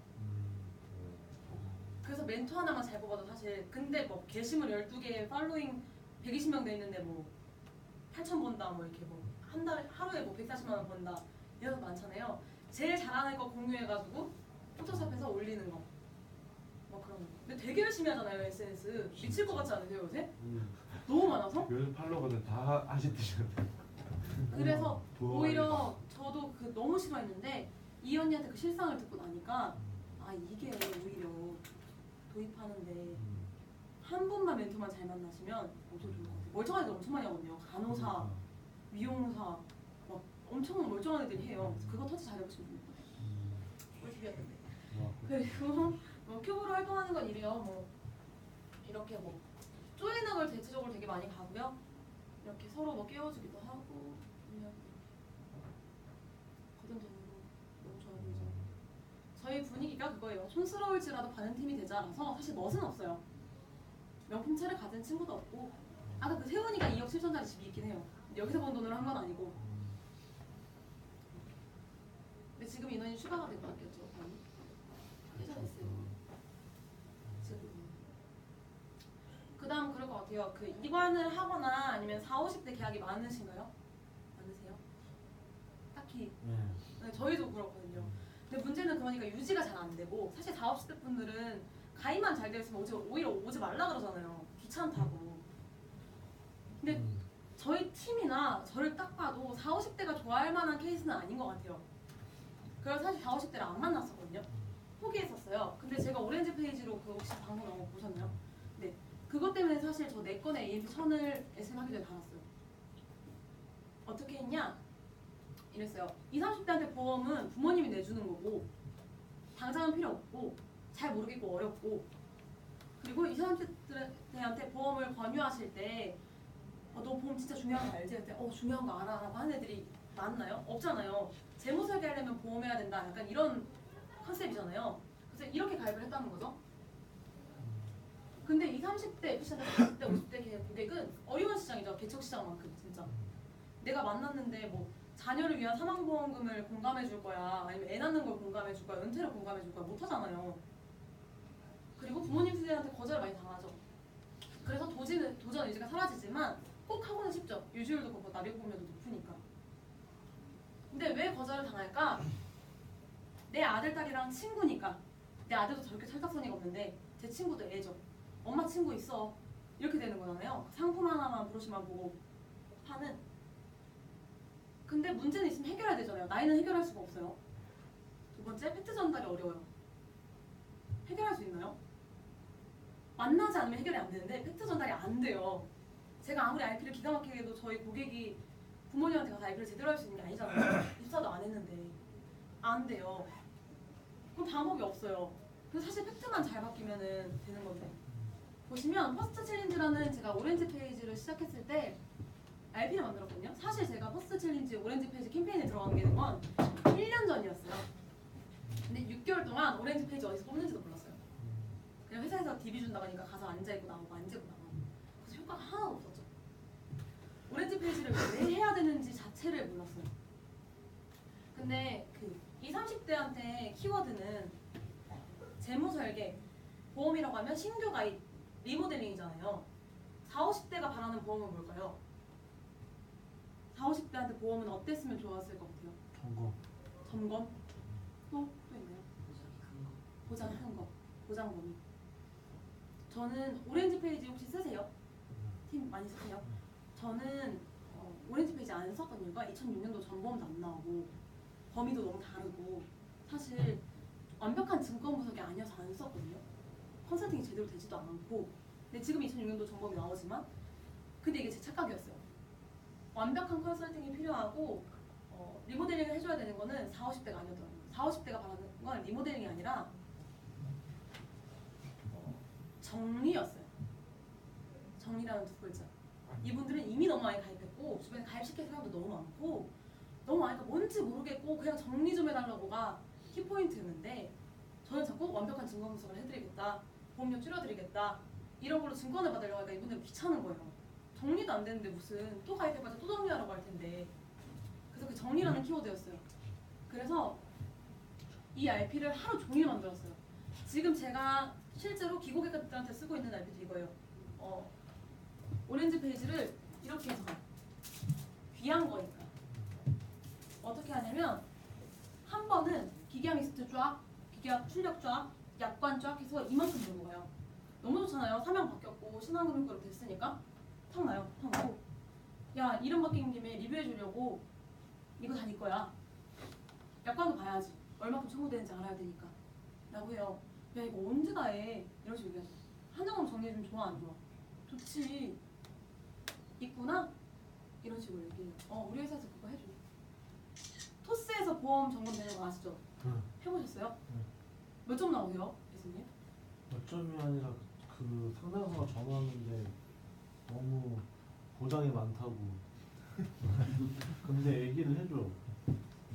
그래서 멘토 하나만 잘 뽑아도 사실 근데 뭐 게시물 12개 팔로잉 120명 돼 있는데 뭐 8천 번다 뭐 이렇게 뭐 한 달에 하루에 뭐 140만 원 번다 이런 거 많잖아요. 제일 잘하는 거 공유해가지고 포토샵해서 올리는 거. 뭐 그런 거. 근데 되게 열심히 하잖아요 SNS. 미칠 것 같지 않으세요 요새? 너무 많아서? 요즘 팔로워는 다 아시트시는데. 그래서 오히려 저도 그 너무 싫어했는데 이 언니한테 그 실상을 듣고 나니까 아 이게 오히려 도입하는데 한 분만 멘토만 잘 만나시면 엄청 좋을 것 같아요. 멀쩡한 애들 엄청 많이 하거든요. 간호사, 미용사 막 엄청 멀쩡한 애들이 해요. 그래서 그거 터치 잘해보시면 좋을 것 같아요. 꿀팁이었는데. 그리고 뭐 큐브로 활동하는 건 이래요. 뭐 이렇게 뭐 쪼이는 걸 대체적으로 되게 많이 가고요. 이렇게 서로 뭐 깨워주기도 하고 그냥 거둔 돈으로 너무 좋아 보이죠. 저희 분위기가 그거예요. 촌스러울지라도 가는 팀이 되자라서 사실 멋은 없어요. 명품차를 가진 친구도 없고 아까 그 세훈이가 2억 7천짜리 집이 있긴 해요. 여기서 번 돈으로 한 건 아니고. 근데 지금 인원이 추가가 될 것 같겠죠. 회전했어요. 지금. 그다음 그럴 것 같아요. 그 이관을 하거나 아니면 40, 50대 계약이 많으신가요? 많으세요? 딱히. 네, 저희도 그렇거든요. 근데 문제는 그러니까 유지가 잘 안 되고 사실 40, 50대 분들은 가입만 잘 되어 있으면 오히려 오지 말라 그러잖아요. 귀찮다고. 근데 저희 팀이나 저를 딱 봐도 40, 50대가 좋아할 만한 케이스는 아닌 것 같아요. 그래서 사실 40, 50대를 안 만났었거든요. 포기했었어요. 근데 제가 오렌지 페이지로 그 혹시 방송 나온 거 보셨나요? 네. 그것 때문에 사실 저 내 건에 AMP 1000을 SM 하기 전에 달았어요. 어떻게 했냐? 이랬어요. 20, 30대한테 보험은 부모님이 내주는 거고 당장은 필요 없고 잘 모르겠고 어렵고 그리고 20, 30대한테 보험을 권유하실 때 너 보험 진짜 중요한 거 알지? 그때 중요한 거 알아 라고 하는 애들이 많나요? 없잖아요. 재무 설계하려면 보험해야 된다 약간 이런 컨셉이잖아요. 그래서 이렇게 가입을 했다는 거죠. 근데 20, 30대, 40대, 50대 고객은 어려운 시장이죠. 개척 시장만큼 진짜. 내가 만났는데 뭐 자녀를 위한 사망보험금을 공감해 줄 거야 아니면 애 낳는 걸 공감해 줄 거야 은퇴를 공감해 줄 거야 못 하잖아요. 그리고 부모님 세대한테 거절을 많이 당하죠. 그래서 도전 의지가 사라지지만 꼭 하고는 싶죠. 유지율도 그렇고 납입보험료도 높으니까. 근데 왜 거절을 당할까? 내 아들 딸이랑 친구니까. 내 아들도 저렇게 철딱서니가 없는데 제 친구도 애죠. 엄마 친구 있어. 이렇게 되는 거잖아요. 상품 하나만 브로시만 보고 파는. 근데 문제는 있으면 해결해야 되잖아요. 나이는 해결할 수가 없어요. 두 번째, 팩트 전달이 어려워요. 해결할 수 있나요? 만나지 않으면 해결이 안 되는데 팩트 전달이 안 돼요. 제가 아무리 IP를 기가 막히게 해도 저희 고객이 부모님한테 가서 IP를 제대로 할 수 있는 게 아니잖아요. 입사도 안 했는데 안 돼요. 그럼 방법이 없어요. 그래서 사실 팩트만 잘 바뀌면은 되는 건데 보시면 퍼스트 챌린지라는 제가 오렌지 페이지를 시작했을 때 IP를 만들었거든요. 사실 제가 퍼스트 챌린지 오렌지 페이지 캠페인에 들어가게 된 건 1년 전이었어요. 근데 6개월 동안 오렌지 페이지 어디서 뽑는지도 몰랐어요. 그냥 회사에서 DB 준다고 하니까 가서 앉아있고 나오고 앉아있고 나오고 그래서 효과가 하나도 없었죠. 오렌지 페이지를 왜 해야 되는지 자체를 몰랐어요. 근데 그 20, 30대한테 키워드는 재무설계, 보험이라고 하면 신규 가입, 리모델링이잖아요. 40, 50대가 바라는 보험은 뭘까요? 40, 50대한테 보험은 어땠으면 좋았을 것 같아요? 점검? 또 있나요? 보장 큰 거. 보장 범위. 저는 오렌지 페이지 혹시 쓰세요? 팀 많이 쓰세요? 저는 오렌지 페이지 안 썼던 이유가 2006년도 전보험도 안 나오고 범위도 너무 다르고 사실 완벽한 증권 분석이 아니어서 안 썼거든요. 컨설팅이 제대로 되지도 않고 근데 지금 2006년도 전보험이 나오지만 근데 이게 제 착각이었어요. 완벽한 컨설팅이 필요하고 리모델링을 해줘야 되는 거는 40, 50대가 아니었더라고요. 40, 50대가 바라는 건 리모델링이 아니라 정리였어요. 정리라는 두 글자. 이분들은 이미 너무 많이 가입했고 주변에 가입시킬 사람도 너무 많고 너무 많으니까 뭔지 모르겠고 그냥 정리 좀 해달라고가 키포인트였는데 저는 자꾸 완벽한 증권 분석을 해드리겠다. 보험료 줄여드리겠다. 이런 걸로 증권을 받으려고 하니까 이분들은 귀찮은 거예요. 정리도 안 되는데 무슨 또 가입해봐서 또 정리하라고 할 텐데 그래서 그 정리라는 키워드였어요. 그래서 이 RP를 하루 종일 만들었어요. 지금 제가 실제로 기고객들한테 쓰고 있는 RP도 이거예요. 오렌지 페이지를 이렇게 해서 귀한 거니까 어떻게 하냐면 한 번은 기계학 리스트 쫙, 기계학 출력 쫙, 약관 쫙 해서 이만큼 들고 가요. 너무 좋잖아요. 사명 바뀌었고 신한금융그룹 됐으니까 탁 나요. 탁 나고 야 이름 바뀐 김에 리뷰해 주려고 이거 다 네 거야. 약관도 봐야지. 얼마큼 청구되는지 알아야 되니까. 라고 해요. 야 이거 언제 다 해? 이런 식으로 얘기하죠. 한정음 정리해주면 좋아 안 좋아? 좋지. 있구나? 이런 식으로 얘기해요. 우리 회사에서 그거 해줘. 토스에서 보험 점검되는 거 아시죠? 해보셨어요? 몇 점 나오세요? 예수님? 몇 점이 아니라 그 상담사가 전화하는데 너무 보장이 많다고. 근데 얘기를 해줘.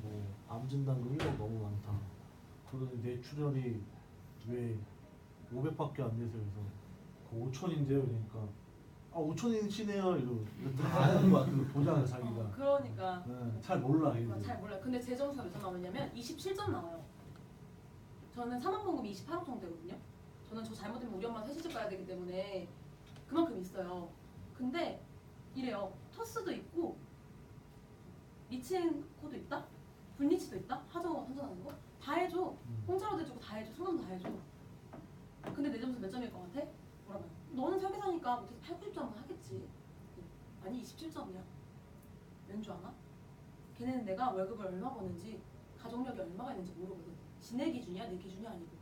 뭐 암진단금 1억 너무 많다. 그러더니 뇌출혈이 왜 500밖에 안 돼서 그래서 그 5천인데요. 그러니까 5천인치네요. 이러고 다 아는 거 같은 보장을 자기가. 그러니까 잘 몰라. 이거. 잘 몰라요. 근데 제 점수가 몇 점 나오냐면 27점 나와요. 저는 사망보험금이 28억 정도 되거든요. 저는 저 잘못되면 우리 엄마 셋이 집 가야 되기 때문에 그만큼 있어요. 근데 이래요. 토스도 있고 리치앤코도 있다? 불리치도 있다? 하정우가 선전하는 거? 다 해줘. 공짜로 대주고 다 해줘. 상담도 다 해줘. 근데 내 점수 몇 점일 것 같아? 뭐라고요? 너는 설계사니까 못해서 8, 90점은 하겠지. 아니 27점이야. 왠 줄 아나? 걔네는 내가 월급을 얼마 버는지 가족력이 얼마가 있는지 모르거든. 지네 기준이야 내 기준이 아니고.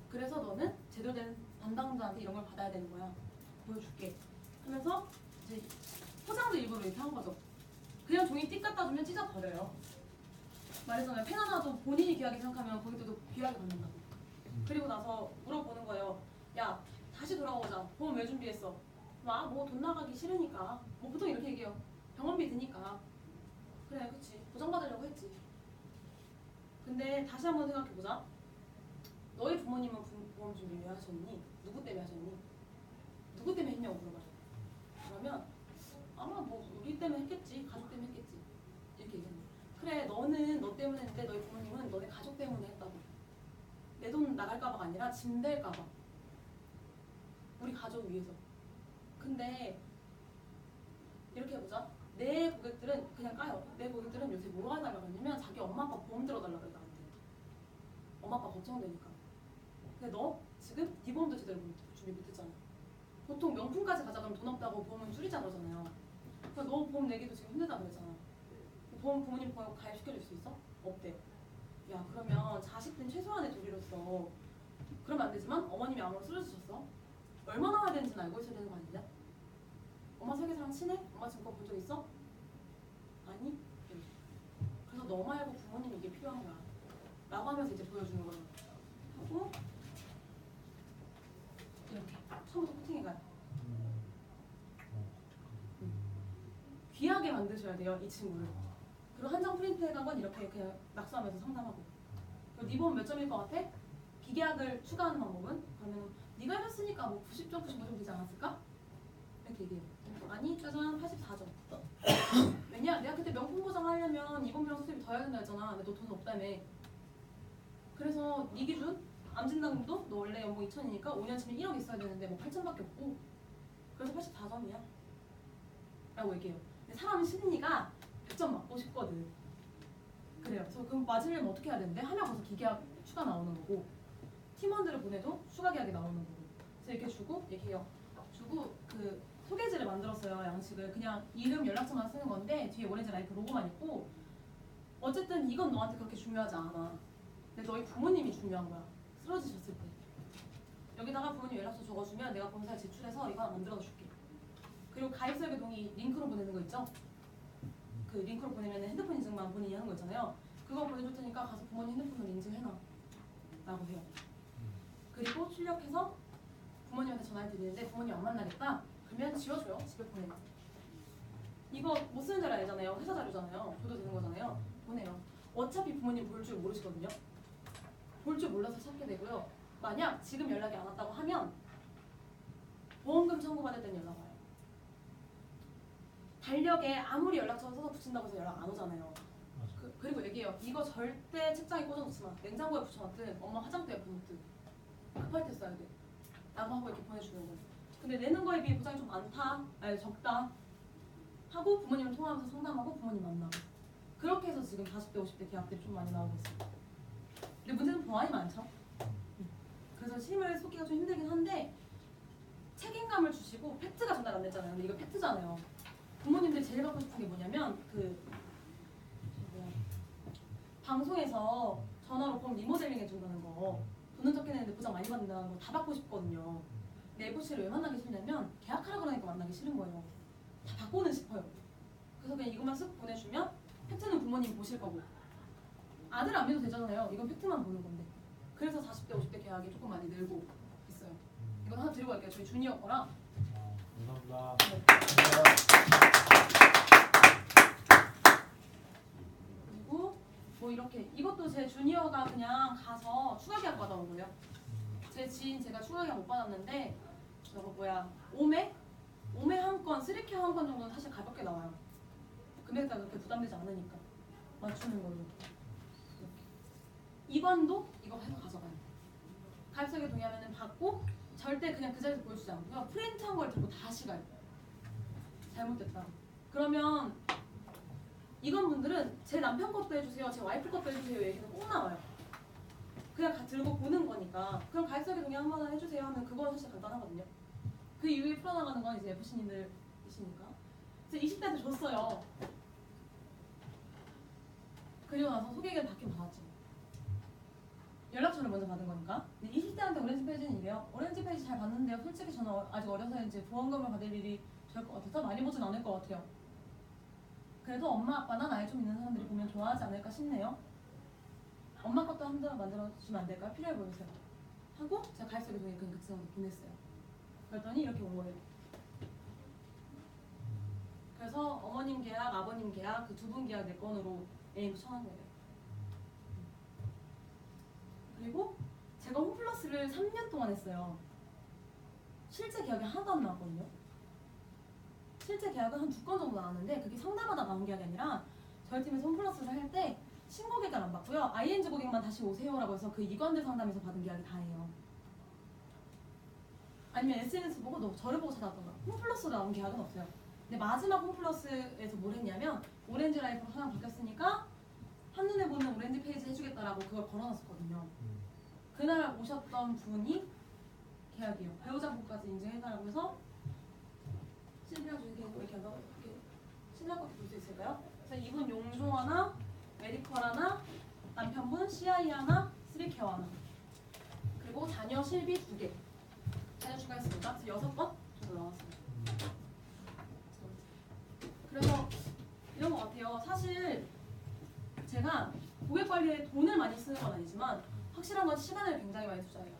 그래서 너는 제대로 된 담당자한테 이런 걸 받아야 되는 거야. 보여줄게 하면서 이제 포장도 일부러 이렇게 한 거죠. 그냥 종이 띡 갖다 주면 찢어버려요. 말했잖아요. 펜 하나도 본인이 귀하게 생각하면 거기도 귀하게 받는다고. 그리고 나서 물어보는 거예요. 야 다시 돌아오자. 보험 왜 준비했어? 뭐 돈 나가기 싫으니까. 뭐 보통 이렇게 얘기해요. 병원비 드니까. 그래 그치 보장받으려고 했지. 근데 다시 한번 생각해보자. 너희 부모님은 보험 준비 왜 하셨니? 누구 때문에 하셨니? 누구 때문에 했냐고 물어봐요. 그러면 아마 뭐 우리 때문에 했겠지. 가족 때문에 했겠지. 이렇게 얘기하는 거야. 그래 너는 너 때문에 했는데 너희 부모님은 너네 가족 때문에 했다고. 내 돈 나갈까봐가 아니라 짐 될까봐. 우리 가족 위해서. 근데 이렇게 해보자. 내 고객들은 그냥 까요. 내 고객들은 요새 뭐가 달라고 했냐면 자기 엄마 아빠 보험 들어달라고 그래 나한테. 엄마 아빠 걱정되니까. 근데 너 지금 네 보험도 제대로 준비 못했잖아. 보통 명품까지 가자 그러면 돈 없다고 보험은 줄이자 그러잖아요. 그래서 너 보험 내기도 지금 힘들다 그랬잖아. 부모님 보험 가입시켜줄 수 있어? 없대. 야 그러면 자식들 최소한의 도리로서 그러면 안 되지만 어머님이 암으로 쓰러지셨어. 얼마나 와야 되는지는 알고 있어야 되는 거 아니냐? 엄마 설계사랑 친해? 엄마 지금 그거 본 적 있어? 아니? 그래서 너 말고 부모님이 이게 필요한 거야 라고 하면서 이제 보여주는 거야. 하고 이렇게 처음부터 코팅해가요. 귀하게 만드셔야 돼요 이 친구를. 그리고 한 장 프린트해간 건 이렇게 그냥 낙서하면서 상담하고. 그리고 네 보험 몇 점일 것 같아? 비계약을 추가하는 방법은? 그러면 네가 해봤으니까 뭐 90점, 95점 되지 않았을까? 이렇게 얘기해요. 아니 짜잔 84점. 왜냐? 내가 그때 명품 보장하려면 이범비랑 수술비 더 해야 된다 했잖아. 근데 너 돈 없다며. 그래서 네 기준 암진단금도 너 원래 연봉 2천이니까 5년 치면 1억 있어야 되는데 뭐 8천밖에 없고. 그래서 84점이야 라고 얘기해요. 근데 사람은 심리가 100점 맞고 싶거든. 그래요. 그래서 그럼 맞으려면 어떻게 해야 되는데? 하면 거기서 기계약 추가 나오는 거고 팀원들을 보내도 추가 계약이 나오는 거고. 그래서 이렇게 주고 얘기해요. 주고 그 소개지를 만들었어요. 양식을 그냥 이름 연락처만 쓰는 건데 뒤에 오렌지 라이프 로고만 있고 어쨌든 이건 너한테 그렇게 중요하지 않아. 근데 너희 부모님이 중요한 거야. 쓰러지셨을 때 여기다가 부모님 연락처 적어주면 내가 본사에 제출해서 이거 하나 만들어 줄게. 그리고 가입 설계 동의 링크로 보내는 거 있죠? 그 링크로 보내면 핸드폰 인증만 본인이 하는 거 있잖아요. 그거 보내줄 테니까 가서 부모님 핸드폰으로 인증해놔 라고 해요. 그리고 출력해서 부모님한테 전화를 드리는데 부모님 안 만나겠다? 그러면 지워줘요. 집에 보내요. 이거 못 쓰는 자료 알잖아요. 회사 자료잖아요. 줘도 되는 거잖아요. 보내요. 어차피 부모님 볼 줄 모르시거든요. 볼 줄 몰라서 찾게 되고요. 만약 지금 연락이 안 왔다고 하면 보험금 청구받을 때는 연락 와요. 달력에 아무리 연락처 써서 붙인다고 해서 연락 안 오잖아요. 그리고 얘기해요. 이거 절대 책장에 꽂아놓지 마. 냉장고에 붙여놨든 엄마 화장대에 붙여놓든 급할 때 써야 돼 라고 하고 이렇게 보내주는 거예요. 근데 내는 거에 비해 보장이 좀 많다, 아니 적다 하고 부모님을 통화하면서 상담하고 부모님 만나고 그렇게 해서 지금 40대 50대 계약들이 좀 많이 나오고 있어요. 근데 문제는 보안이 많죠. 그래서 실무를 쏟기가 좀 힘들긴 한데 책임감을 주시고 팩트가 전달 안 됐잖아요. 근데 이거 팩트잖아요. 부모님들이 제일 받고 싶은 게 뭐냐면 방송에서 전화로 보험 리모델링 해준다는 거 돈 적게내는데 보장 많이 받는다는 거 다 받고 싶거든요. 근데 FC를 왜 만나기 싫냐면 계약하라 그러니까 만나기 싫은 거예요. 다 받고는 싶어요. 그래서 그냥 이것만 쓱 보내주면 팩트는 부모님 보실 거고 아들 안 믿어도 되잖아요. 이건 팩트만 보는 건데. 그래서 40대 50대 계약이 조금 많이 늘고 있어요. 이건 하나 드리고 갈게요. 저희 주니어 거랑. 감사합니다. 그리고 뭐 이렇게 이것도 제 주니어가 그냥 가서 추가 계약 받아온 거예요. 제 지인 제가 추가 계약 못 받았는데 저거 오메 한 건, 3K 한 건 정도는 사실 가볍게 나와요. 금액대가 그렇게 부담되지 않으니까 맞추는 걸로. 이렇게. 이관도 이거 해서 가져가요. 가입설계 동의하면 받고 절대 그냥 그 자리에서 보여주지 않고요. 프린트한 걸 들고 다시 가요. 잘못됐다. 그러면 이건 분들은 제 남편 것도 해주세요, 제 와이프 것도 해주세요 얘기는 꼭 나와요. 그냥 들고 보는 거니까. 그럼 가입설계 동의 한 번 해주세요 하면 그건 사실 간단하거든요. 그 이후에 풀어나가는 건 이제 FC님들이시니까. 그래서 20대한테 줬어요. 그리고 나서 소개계를 받긴 받았죠. 연락처를 먼저 받은 거니까. 근데 20대한테 오렌지 페이지는 이래요. 오렌지 페이지 잘 봤는데요. 솔직히 저는 아직 어려서 이제 보험금을 받을 일이 될 것 같아서 많이 보진 않을 것 같아요. 그래도 엄마 아빠나 나이 좀 있는 사람들이 보면 좋아하지 않을까 싶네요. 엄마 것도 한 장 만들어주시면 안 될까요? 필요해 보이세요. 하고 제가 가입설계 동의 그냥 그 친구한테 보냈어요. 그랬더니 이렇게 온 거예요. 그래서 어머님 계약, 아버님 계약 그 두 분 계약 4건으로 A님도 청한 거예요. 그리고 제가 홈플러스를 3년 동안 했어요. 실제 계약이 하나도 안 나왔거든요. 실제 계약은 한 2건 정도 나왔는데 그게 상담하다 나온 계약이 아니라 저희 팀에서 홈플러스를 할 때 신고객을 안 받고요. ING 고객만 다시 오세요라고 해서 그 이관대 상담에서 받은 계약이 다예요. 아니면 SNS 보고 너 저를 보고 찾아왔던가. 홈플러스로 나온 계약은 없어요. 근데 마지막 홈플러스에서 뭘 했냐면 오렌지 라이프로 하나 바뀌었으니까 한눈에 보는 오렌지 페이지 해주겠다라고 그걸 걸어놨었거든요. 그날 오셨던 분이 계약이요. 배우자분까지 인증해달라고 해서 신뢰 중에 이렇게 하다가 이렇게 신뢰 것도 볼 수 있을까요? 그래서 이분 용종 하나, 메디컬 하나, 남편분 CI 하나, 3케어 하나, 그리고 자녀 실비 2개 자녀 추가했습니다. 그래서 6건 정도 나왔습니다. 그래서 이런 것 같아요. 사실 제가 고객 관리에 돈을 많이 쓰는 건 아니지만 확실한 건 시간을 굉장히 많이 투자해요.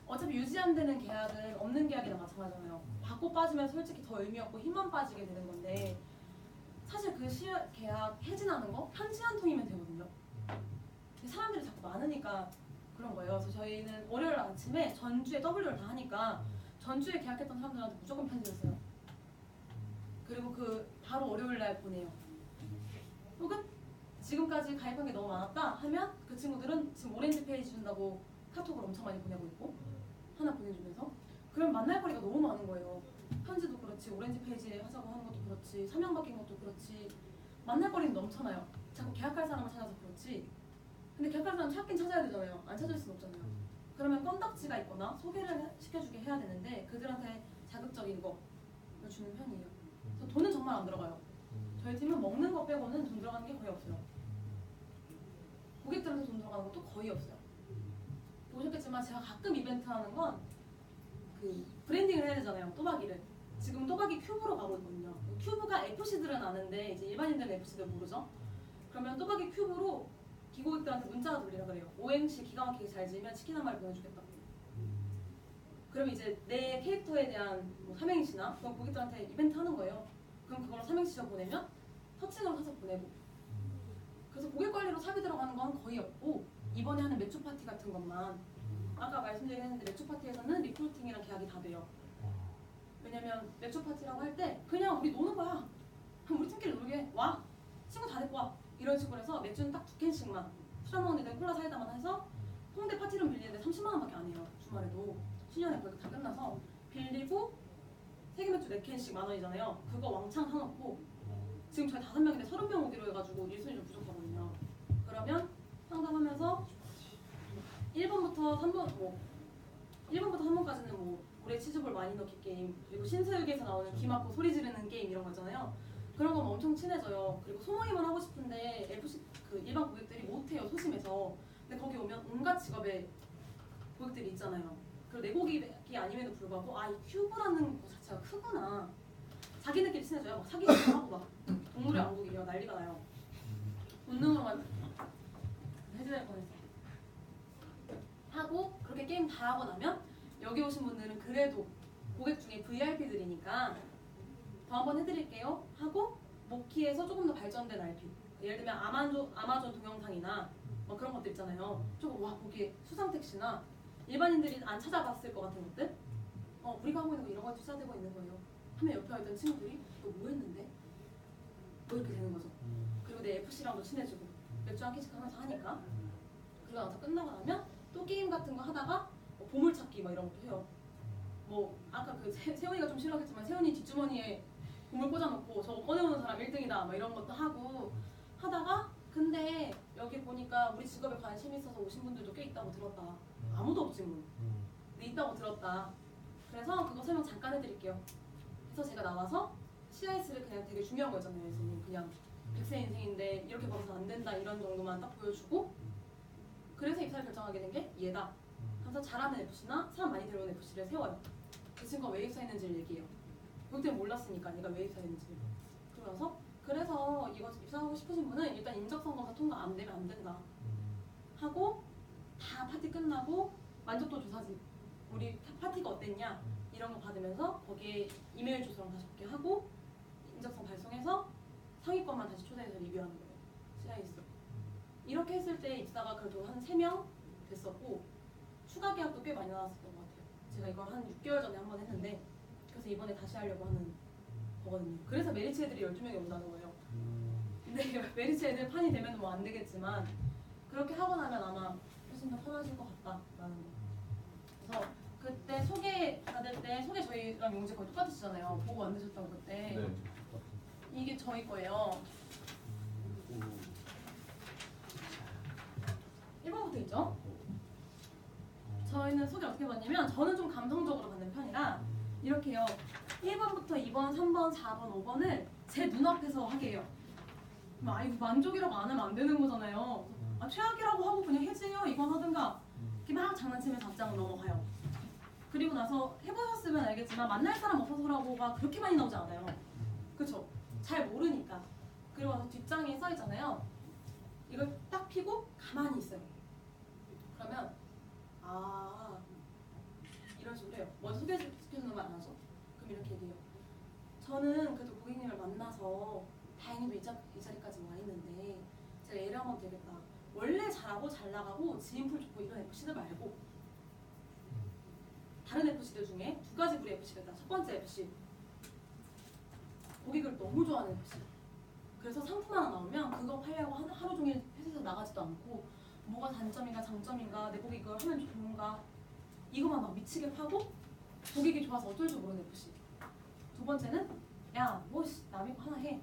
어차피 유지 안 되는 계약은 없는 계약이나 마찬가지잖아요. 받고 빠지면 솔직히 더 의미 없고 힘만 빠지게 되는 건데 사실 그 계약 해지나는 거 편지 한 통이면 되거든요. 근데 사람들이 자꾸 많으니까 그런 거예요. 그래서 저희는 월요일 아침에 전주에 W를 다 하니까 전주에 계약했던 사람들한테 무조건 편지를 써요. 그리고 그 바로 월요일 날 보내요. 혹은 지금까지 가입한 게 너무 많았다 하면 그 친구들은 지금 오렌지 페이지 준다고 카톡을 엄청 많이 보내고 있고 하나 보내주면서 그럼 만날 거리가 너무 많은 거예요. 편지도 그렇지 오렌지 페이지에 하자고 하는 것도 그렇지 사명 바뀐 것도 그렇지 만날 거리는 넘쳐나요. 자꾸 계약할 사람을 찾아서 그렇지. 근데 계약할 사람 찾긴 찾아야 되잖아요. 안 찾을 수는 없잖아요. 그러면 건덕지가 있거나 소개를 시켜주게 해야 되는데 그들한테 자극적인 거를 주는 편이에요. 그래서 돈은 정말 안 들어가요. 저희 팀은 먹는 거 빼고는 돈 들어가는 게 거의 없어요. 고객들한테 돈 들어가는 것도 거의 없어요. 보셨겠지만 제가 가끔 이벤트 하는 건 그 브랜딩을 해야 되잖아요. 또박이를. 지금 또박이 큐브로 가고 있거든요. 큐브가 FC들은 아는데 이제 일반인들은 FC들 모르죠. 그러면 또박이 큐브로 기고객들한테 문자가 돌리라 그래요. 오행시 기가 막히게 잘 지으면 치킨 한 마리 보내주겠다고. 그럼 이제 내 캐릭터에 대한 뭐 삼행시나 그런 고객들한테 이벤트 하는 거예요. 그럼 그걸로 삼행시를 보내면 터칭으로 사서 보내고. 그래서 고객 관리로 사비 들어가는 건 거의 없고 이번에 하는 매출 파티 같은 것만 아까 말씀드리긴 했는데 매출 파티에서는 리크루팅이랑 계약이 다 돼요. 왜냐면 매출 파티라고 할 때 그냥 우리 노는 거야. 그럼 우리 팀끼리 놀게 와. 친구 다 데리고 와. 이런 식으로 해서 맥주는 딱 2캔씩만 술 안 먹는 애들 콜라 사이다만 해서 홍대 파티룸 빌리는데 30만 원밖에 안 해요. 주말에도 신년에 거의 다 끝나서 빌리고 세개 맥주 4캔씩 만 원이잖아요. 그거 왕창 사놓고 지금 저희 5명인데 30명 오기로 해가지고 일손이 좀 부족하거든요. 그러면 상담하면서 1번부터 3번 1번부터 3번까지는 뭐 올해 치즈볼 많이 넣기 게임 그리고 신서유기에서 나오는 귀 막고 소리 지르는 게임 이런 거 있잖아요. 그런 거면 엄청 친해져요. 그리고 소모임을 하고 싶은데 FC 그 일반 고객들이 못해요. 소심해서. 근데 거기 오면 온갖 직업의 고객들이 있잖아요. 그리고 내 고객이 아님에도 불구하고 이 큐브라는 거 자체가 크구나. 자기네끼리 친해져요. 막 사귀기도 하고 막 동물의 왕국이에요. 난리가 나요. 본능으로만 해줘야 뻔했어. 하고 그렇게 게임 다 하고 나면 여기 오신 분들은 그래도 고객 중에 VIP들이니까 더 한번 해드릴게요 하고 모키에서 조금 더 발전된 RP 예를 들면 아마존 동영상이나 뭐 그런 것들 있잖아요. 조금 와 거기에 수상택시나 일반인들이 안 찾아봤을 것 같은 것들 우리가 하고 있는 거 이런 거에 투자되고 있는 거예요 하면 옆에 있던 친구들이 너 뭐 했는데? 뭐 이렇게 되는 거죠. 그리고 내 FC랑도 친해지고 맥주 한 캔씩 하면서 하니까 그러고 나서 끝나고 나면 또 게임 같은 거 하다가 뭐 보물찾기 막 이런 것도 해요. 뭐 아까 그 세훈이가 좀 싫어하겠지만 세훈이 뒷주머니에 보물 꽂아놓고 저거 꺼내오는 사람 1등이다 막 이런 것도 하고 하다가 근데 여기 보니까 우리 직업에 관심 있어서 오신 분들도 꽤 있다고 들었다. 아무도 없지 뭐. 근데 있다고 들었다. 그래서 그거 설명 잠깐 해드릴게요. 그래서 제가 나와서 CIS를 그냥 되게 중요한 거잖아요. 선생님 그냥 100세 인생인데 이렇게 벌어서 안 된다 이런 정도만 딱 보여주고 그래서 입사를 결정하게 된 게 얘다. 그래서 잘하는 FC나 사람 많이 데려온 FC를 세워요. 그 친구가 왜 입사했는지를 얘기해요. 그때 몰랐으니까 얘가 왜 입사했는지를. 그래서 이거 입사하고 싶으신 분은 일단 인적성 검사 통과 안 되면 안 된다. 하고 다 파티 끝나고 만족도 조사지. 우리 파티가 어땠냐 이런 거 받으면서 거기에 이메일 주소랑 다시 복귀하고 인적성 발송해서 상위권만 다시 초대해서 리뷰하는 거예요. CIS. 이렇게 했을 때 입사가 그래도 한 3명 됐었고 추가 계약도 꽤 많이 나왔었던 것 같아요. 제가 이걸 한 6개월 전에 한 번 했는데 그래서 이번에 다시 하려고 하는 거거든요. 그래서 메리츠 애들이 12명이 온다는 거예요. 근데 메리츠 애들 판이 되면 뭐 안 되겠지만 그렇게 하고 나면 아마 훨씬 더 편하실 것 같다라는 거. 그래서 그때 소개 받을 때 소개 저희랑 용지 거의 똑같으시잖아요. 보고 만드셨던 그때. 네. 이게 저희 거예요. 1번부터 있죠? 저희는 소개 어떻게 받냐면 저는 좀 감성적으로 받는 편이라 이렇게 해요. 1번부터 2번, 3번, 4번, 5번을 제 눈앞에서 하게 해요. 이거 만족이라고 안 하면 안 되는 거잖아요. 최악이라고 하고 그냥 해지요 이건 하든가 이렇게 막 장난치면서 답장을 넘어가요. 그리고 나서 해보셨으면 알겠지만 만날 사람 없어서라고가 그렇게 많이 나오지 않아요. 그쵸? 잘 모르니까. 그리고 나서 뒷장에 써 있잖아요. 이걸 딱 피고 가만히 있어요. 그러면 이런 식으로 해요. 먼저 소개시켜주는 말 안 하죠? 그럼 이렇게 얘기해요. 저는 그래도 고객님을 만나서 다행히도 이 자리까지 와 있는데 제가 예를 한번 드리겠다. 원래 잘하고 잘 나가고 지인풀 좋고 이런 FC들 말고 다른 FC들 중에 2가지 부류의 FC가 있다. 첫 번째 FC 고객을 너무 좋아하는 FC. 그래서 상품 하나 나오면 그거 팔려고 하루 종일 회사에서 나가지도 않고 뭐가 단점인가 장점인가 내 고객 이걸 하면 좋은가 이거만 막 미치게 파고 고객이 좋아서 어쩔 줄 모르는 FC. 두 번째는 야 뭐 남이 하나 해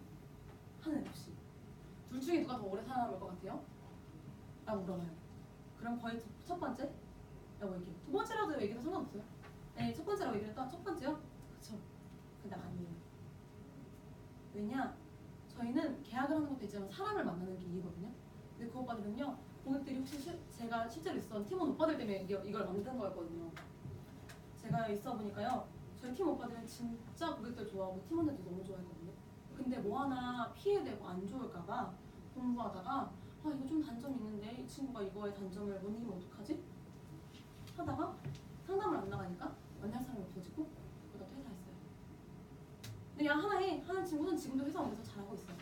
하는 FC. 둘 중에 누가 더 오래 살아남을 것 같아요? 라고 물어봐요. 그럼 거의 첫 번째? 라고 얘기해요. 두 번째라도 얘기해도 상관없어요. 네, 첫 번째라고 얘기를 했다. 첫 번째요? 그쵸. 근데 아니에요. 왜냐? 저희는 계약을 하는 것도 있지만 사람을 만나는 게 이거든요. 근데 그 오빠들은요. 고객들이 혹시 제가 실제로 있었던 팀원 오빠들 때문에 이걸 만든 거였거든요. 제가 있어 보니까요. 저희 팀 오빠들은 진짜 고객들 좋아하고 팀원들도 너무 좋아했거든요. 근데 뭐 하나 피해되고 안 좋을까봐 공부하다가 이거 좀 단점이 있는데 이 친구가 이거의 단점을 못 이기면 어떡하지? 하다가 상담을 안 나가니까 만날 사람이 없어지고 그러다 퇴사했어요. 근데 그냥 하나 해 하는 친구는 지금도 회사 오면서 잘하고 있어요.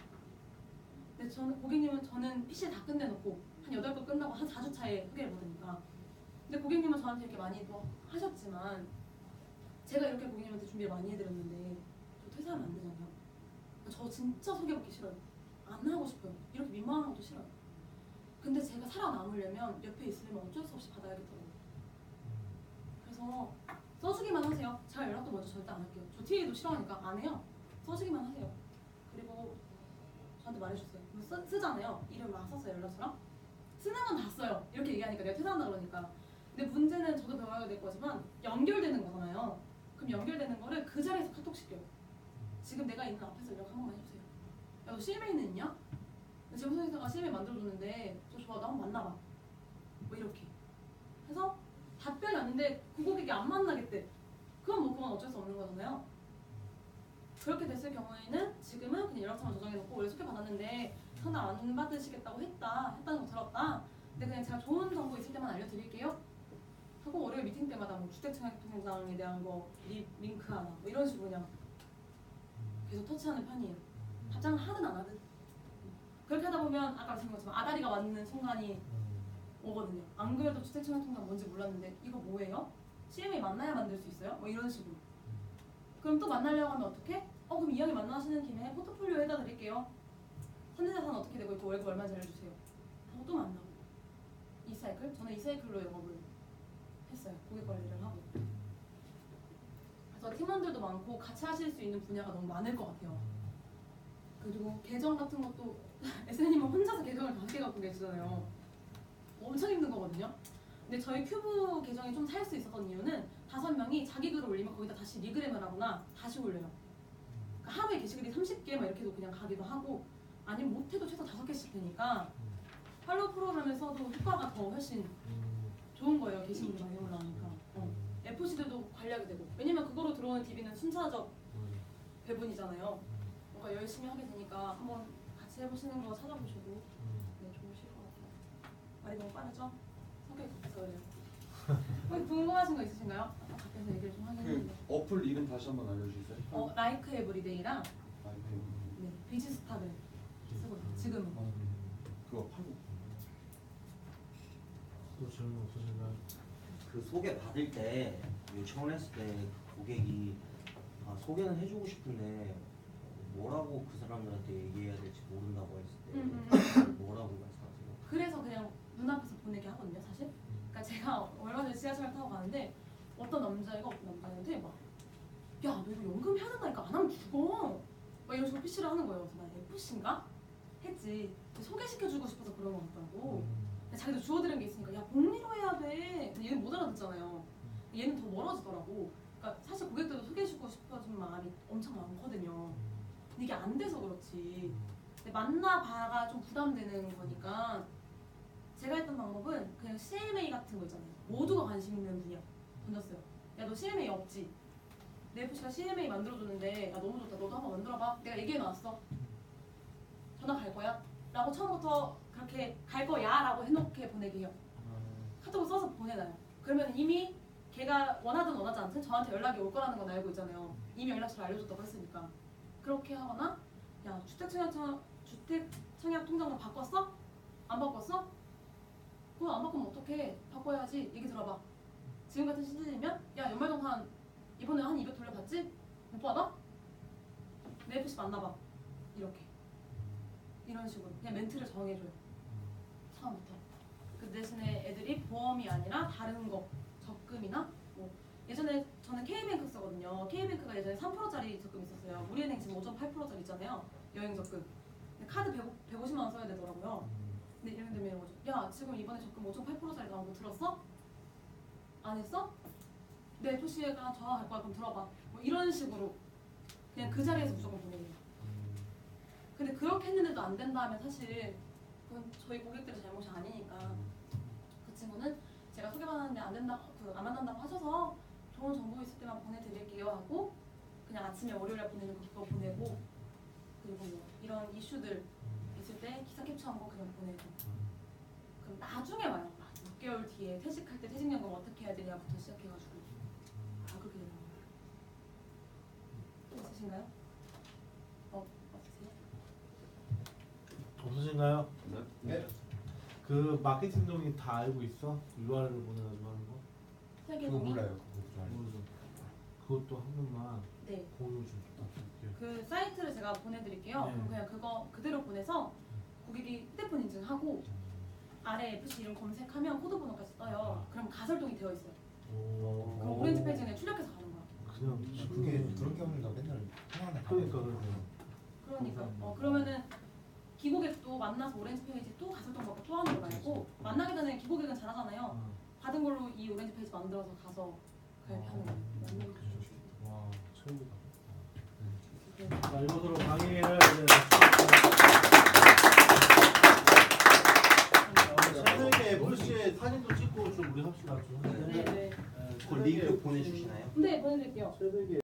근데 저는 PC 다 끝내놓고 한 8건 끝나고 한 4주 차에 소개를 받으니까 근데 고객님은 저한테 이렇게 많이 또 하셨지만 제가 이렇게 고객님한테 준비를 많이 해드렸는데 저 퇴사하면 안 되잖아요. 저 진짜 소개받기 싫어요. 안 하고 싶어요. 이렇게 민망한 것도 싫어요. 근데 제가 살아남으려면 옆에 있으면 어쩔 수 없이 받아야겠더라고요. 그래서 써주기만 하세요. 제가 연락도 먼저 절대 안 할게요. 저 TA도 싫어하니까 안 해요. 써주기만 하세요. 그리고 저한테 말해줬어요. 쓰잖아요. 이름 막 썼어요. 연락처랑. 쓰는 건 다 써요. 이렇게 얘기하니까 내가 퇴사한다 그러니까. 근데 문제는 저도 배워야 될 거지만 연결되는 거잖아요. 그럼 연결되는 거를 그 자리에서 카톡 시켜요. 지금 내가 있는 앞에서 연락 한 번만 해주세요. 야, 너 CMA는 있냐? 지금 소속사가 CMA 만들어줬는데 저 좋아, 나 한번 만나봐. 뭐 이렇게 해서 답변이 왔는데 그 고객이 안 만나겠대. 그건 어쩔 수 없는 거잖아요. 그렇게 됐을 경우에는 지금은 그냥 연락처만 저장해놓고 원래 소개받았는데 상담 안 받으시겠다고 했다는 거 들었다. 근데 그냥 제가 좋은 정보 있을 때만 알려드릴게요. 하고 월요일 미팅 때마다 뭐 주택청약통장에 대한 거 링크 하나 뭐 이런 식으로 그냥 계속 터치하는 편이에요. 답장을 하든 안 하든. 그렇게 하다 보면 아까 말씀드린 것처럼 아다리가 맞는 순간이 오거든요. 안 그래도 주택청약통장 뭔지 몰랐는데 이거 뭐예요? CMA 만나야 만들 수 있어요? 뭐 이런 식으로. 그럼 또 만나려고 하면 어떻게? 그럼 이야기 만나시는 김에 포트폴리오 해다 드릴게요. 현대자산 어떻게 되고 있고 월급 얼마인지 알려주세요. 하고 또 만나고. 이사이클? 저는 이사이클로 영업을 했어요. 고객 관리를 하고. 그래서 팀원들도 많고 같이 하실 수 있는 분야가 너무 많을 것 같아요. 그리고 계정 같은 것도 SN님은 혼자서 계정을 5개 갖고 계시잖아요. 엄청 힘든 거거든요. 근데 저희 큐브 계정이 좀 살 수 있었던 이유는 5명이 자기 글을 올리면 거기다 다시 리그램을 하거나 다시 올려요. 그러니까 하루에 게시글이 30개 막 이렇게도 그냥 가기도 하고 아니면 못해도 최소 5개씩 되니까 팔로우 프로그램을 써도 효과가 더 훨씬 좋은 거예요. 게시글이 많이 올라오니까. FC들도 관리하게 되고 왜냐면 그거로 들어오는 DB는 순차적 배분이잖아요. 뭔가 열심히 하게 되니까 한번 같이 해보시는 거 찾아보셔도 네, 좋으실 것 같아요. 말이 너무 빠르죠? 성격이 급해서요. 혹시 궁금하신 거 있으신가요? 아까 밖에서 얘기를 좀 하긴 그 했는데 어플 이름 다시 한번 알려주세요. 라이크 에브리데이랑 아이템 네, 비즈스탑을 쓰고 있어요. 지금은 그거 팔고. 또 질문 없으신가요? 그 소개 받을 때 요청을 했을 때 고객이 소개는 해주고 싶은데 뭐라고 그 사람들한테 얘기해야 될지 모른다고 했을 때 뭐라고 말씀하세요? 그래서 그냥 눈앞에서 보내게 하거든요, 사실. 그러니까 제가 얼마 전에 지하철 타고 가는데 어떤 남자한테 막 야, 너 이거 연금 해야 된다니까 안 하면 죽어. 막 이런 식으로 PC를 하는 거예요. 그래서 난 FC인가? 했지. 소개시켜주고 싶어서 그런 거 같더라고. 근데 자기도 주워들은 게 있으니까 야, 복리로 해야 돼. 근데 얘는 못 알아듣잖아요. 얘는 더 멀어지더라고. 그러니까 사실 고객들도 소개해주고 싶어진 마음이 엄청 많거든요. 근데 이게 안 돼서 그렇지. 근데 만나봐가 좀 부담되는 거니까 제가 했던 방법은 그냥 CMA 같은 거 있잖아요. 모두가 관심 있는 분야 던졌어요. 야, 너 CMA 없지? 내 FC가 CMA 만들어줬는데 야, 너무 좋다. 너도 한번 만들어봐. 내가 얘기해놨어. 전화 갈 거야? 라고 처음부터 그렇게 갈 거야 라고 해놓게 보내게 해요. 카톡을 써서 보내놔요. 그러면 이미 걔가 원하든 원하지 않든 저한테 연락이 올 거라는 건 알고 있잖아요. 이미 연락처를 알려줬다고 했으니까. 그렇게 하거나 야, 주택청약 통장번 바꿨어? 안 바꿨어? 그거 안 바꾸면 어떡해? 바꿔야지. 얘기 들어봐. 지금 같은 시즌이면 야, 연말정산 이번에 한 200 돌려봤지? 못 받아? 내 FC 만나봐. 이렇게. 이런 식으로 그냥 멘트를 정해줘요. 처음부터. 그 대신에 애들이 보험이 아니라 다른 거 적금이나 뭐 예전에 저는 K뱅크 쓰거든요. K뱅크가 예전에 3%짜리 적금 있었어요. 우리은행 지금 5.8%짜리 있잖아요. 여행 적금. 근데 카드 150만 원 써야 되더라고요. 근데 이런 데면 이런 거죠. 야, 지금 이번에 적금 5.8%짜리 나온 거 들었어? 안 했어? 내 FC가 전화할 거야. 그럼 들어봐. 뭐 이런 식으로 그냥 그 자리에서 무조건 보내요. 근데 그렇게 했는데도 안 된다 하면 사실 그건 저희 고객들의 잘못이 아니니까 그 친구는 제가 소개받았는데 안 된다, 안 만난다고 하셔서 좋은 정보 있을 때만 보내드릴게요 하고 그냥 아침에 월요일에 보내는 거 그거 보내고 그리고 뭐 이런 이슈들 있을 때 기사 캡처한 거 그냥 보내고 그럼 나중에 와요. 6개월 뒤에 퇴직할 때 퇴직연금 어떻게 해야 되냐부터 시작해가지고 그렇게 되는 거예요. 또 있으신가요? 없으세요? 없으신가요? 네. 그 마케팅 동이 다 알고 있어? URL을 보내가지고 하는 거? 그거 세계동이? 몰라요. 그거 잘. 모르죠. 그것도 한 번만 네. 공유 좀 부탁드릴게요. 그 사이트를 제가 보내드릴게요. 네. 그럼 그냥 그거 그대로 보내서 고객이 휴대폰 인증하고 아래 FC 이름 검색하면 코드 번호까지 떠요. 그럼 가설동이 되어 있어요. 그럼 오렌지 페이지에 그냥 출력해서 가는 거야. 그냥 그게 그렇게 하면 맨날 하나하나 다 그러니까 보여요. 그러니까 그러면은 기고객도 만나서 오렌지 페이지 또 가설동 받고 또 하는 거 말고 만나기 전에 기고객은 잘하잖아요. 받은 걸로 이 오렌지 페이지 만들어서 가서 가입하는 거. 와 최고다. 네. 자 이것으로 강의를 새내기 FC에 사진도 찍고 좀 우리 합시다 좀. 네. 그 링크 보내주시나요? 네, 보내드릴게요. 새내기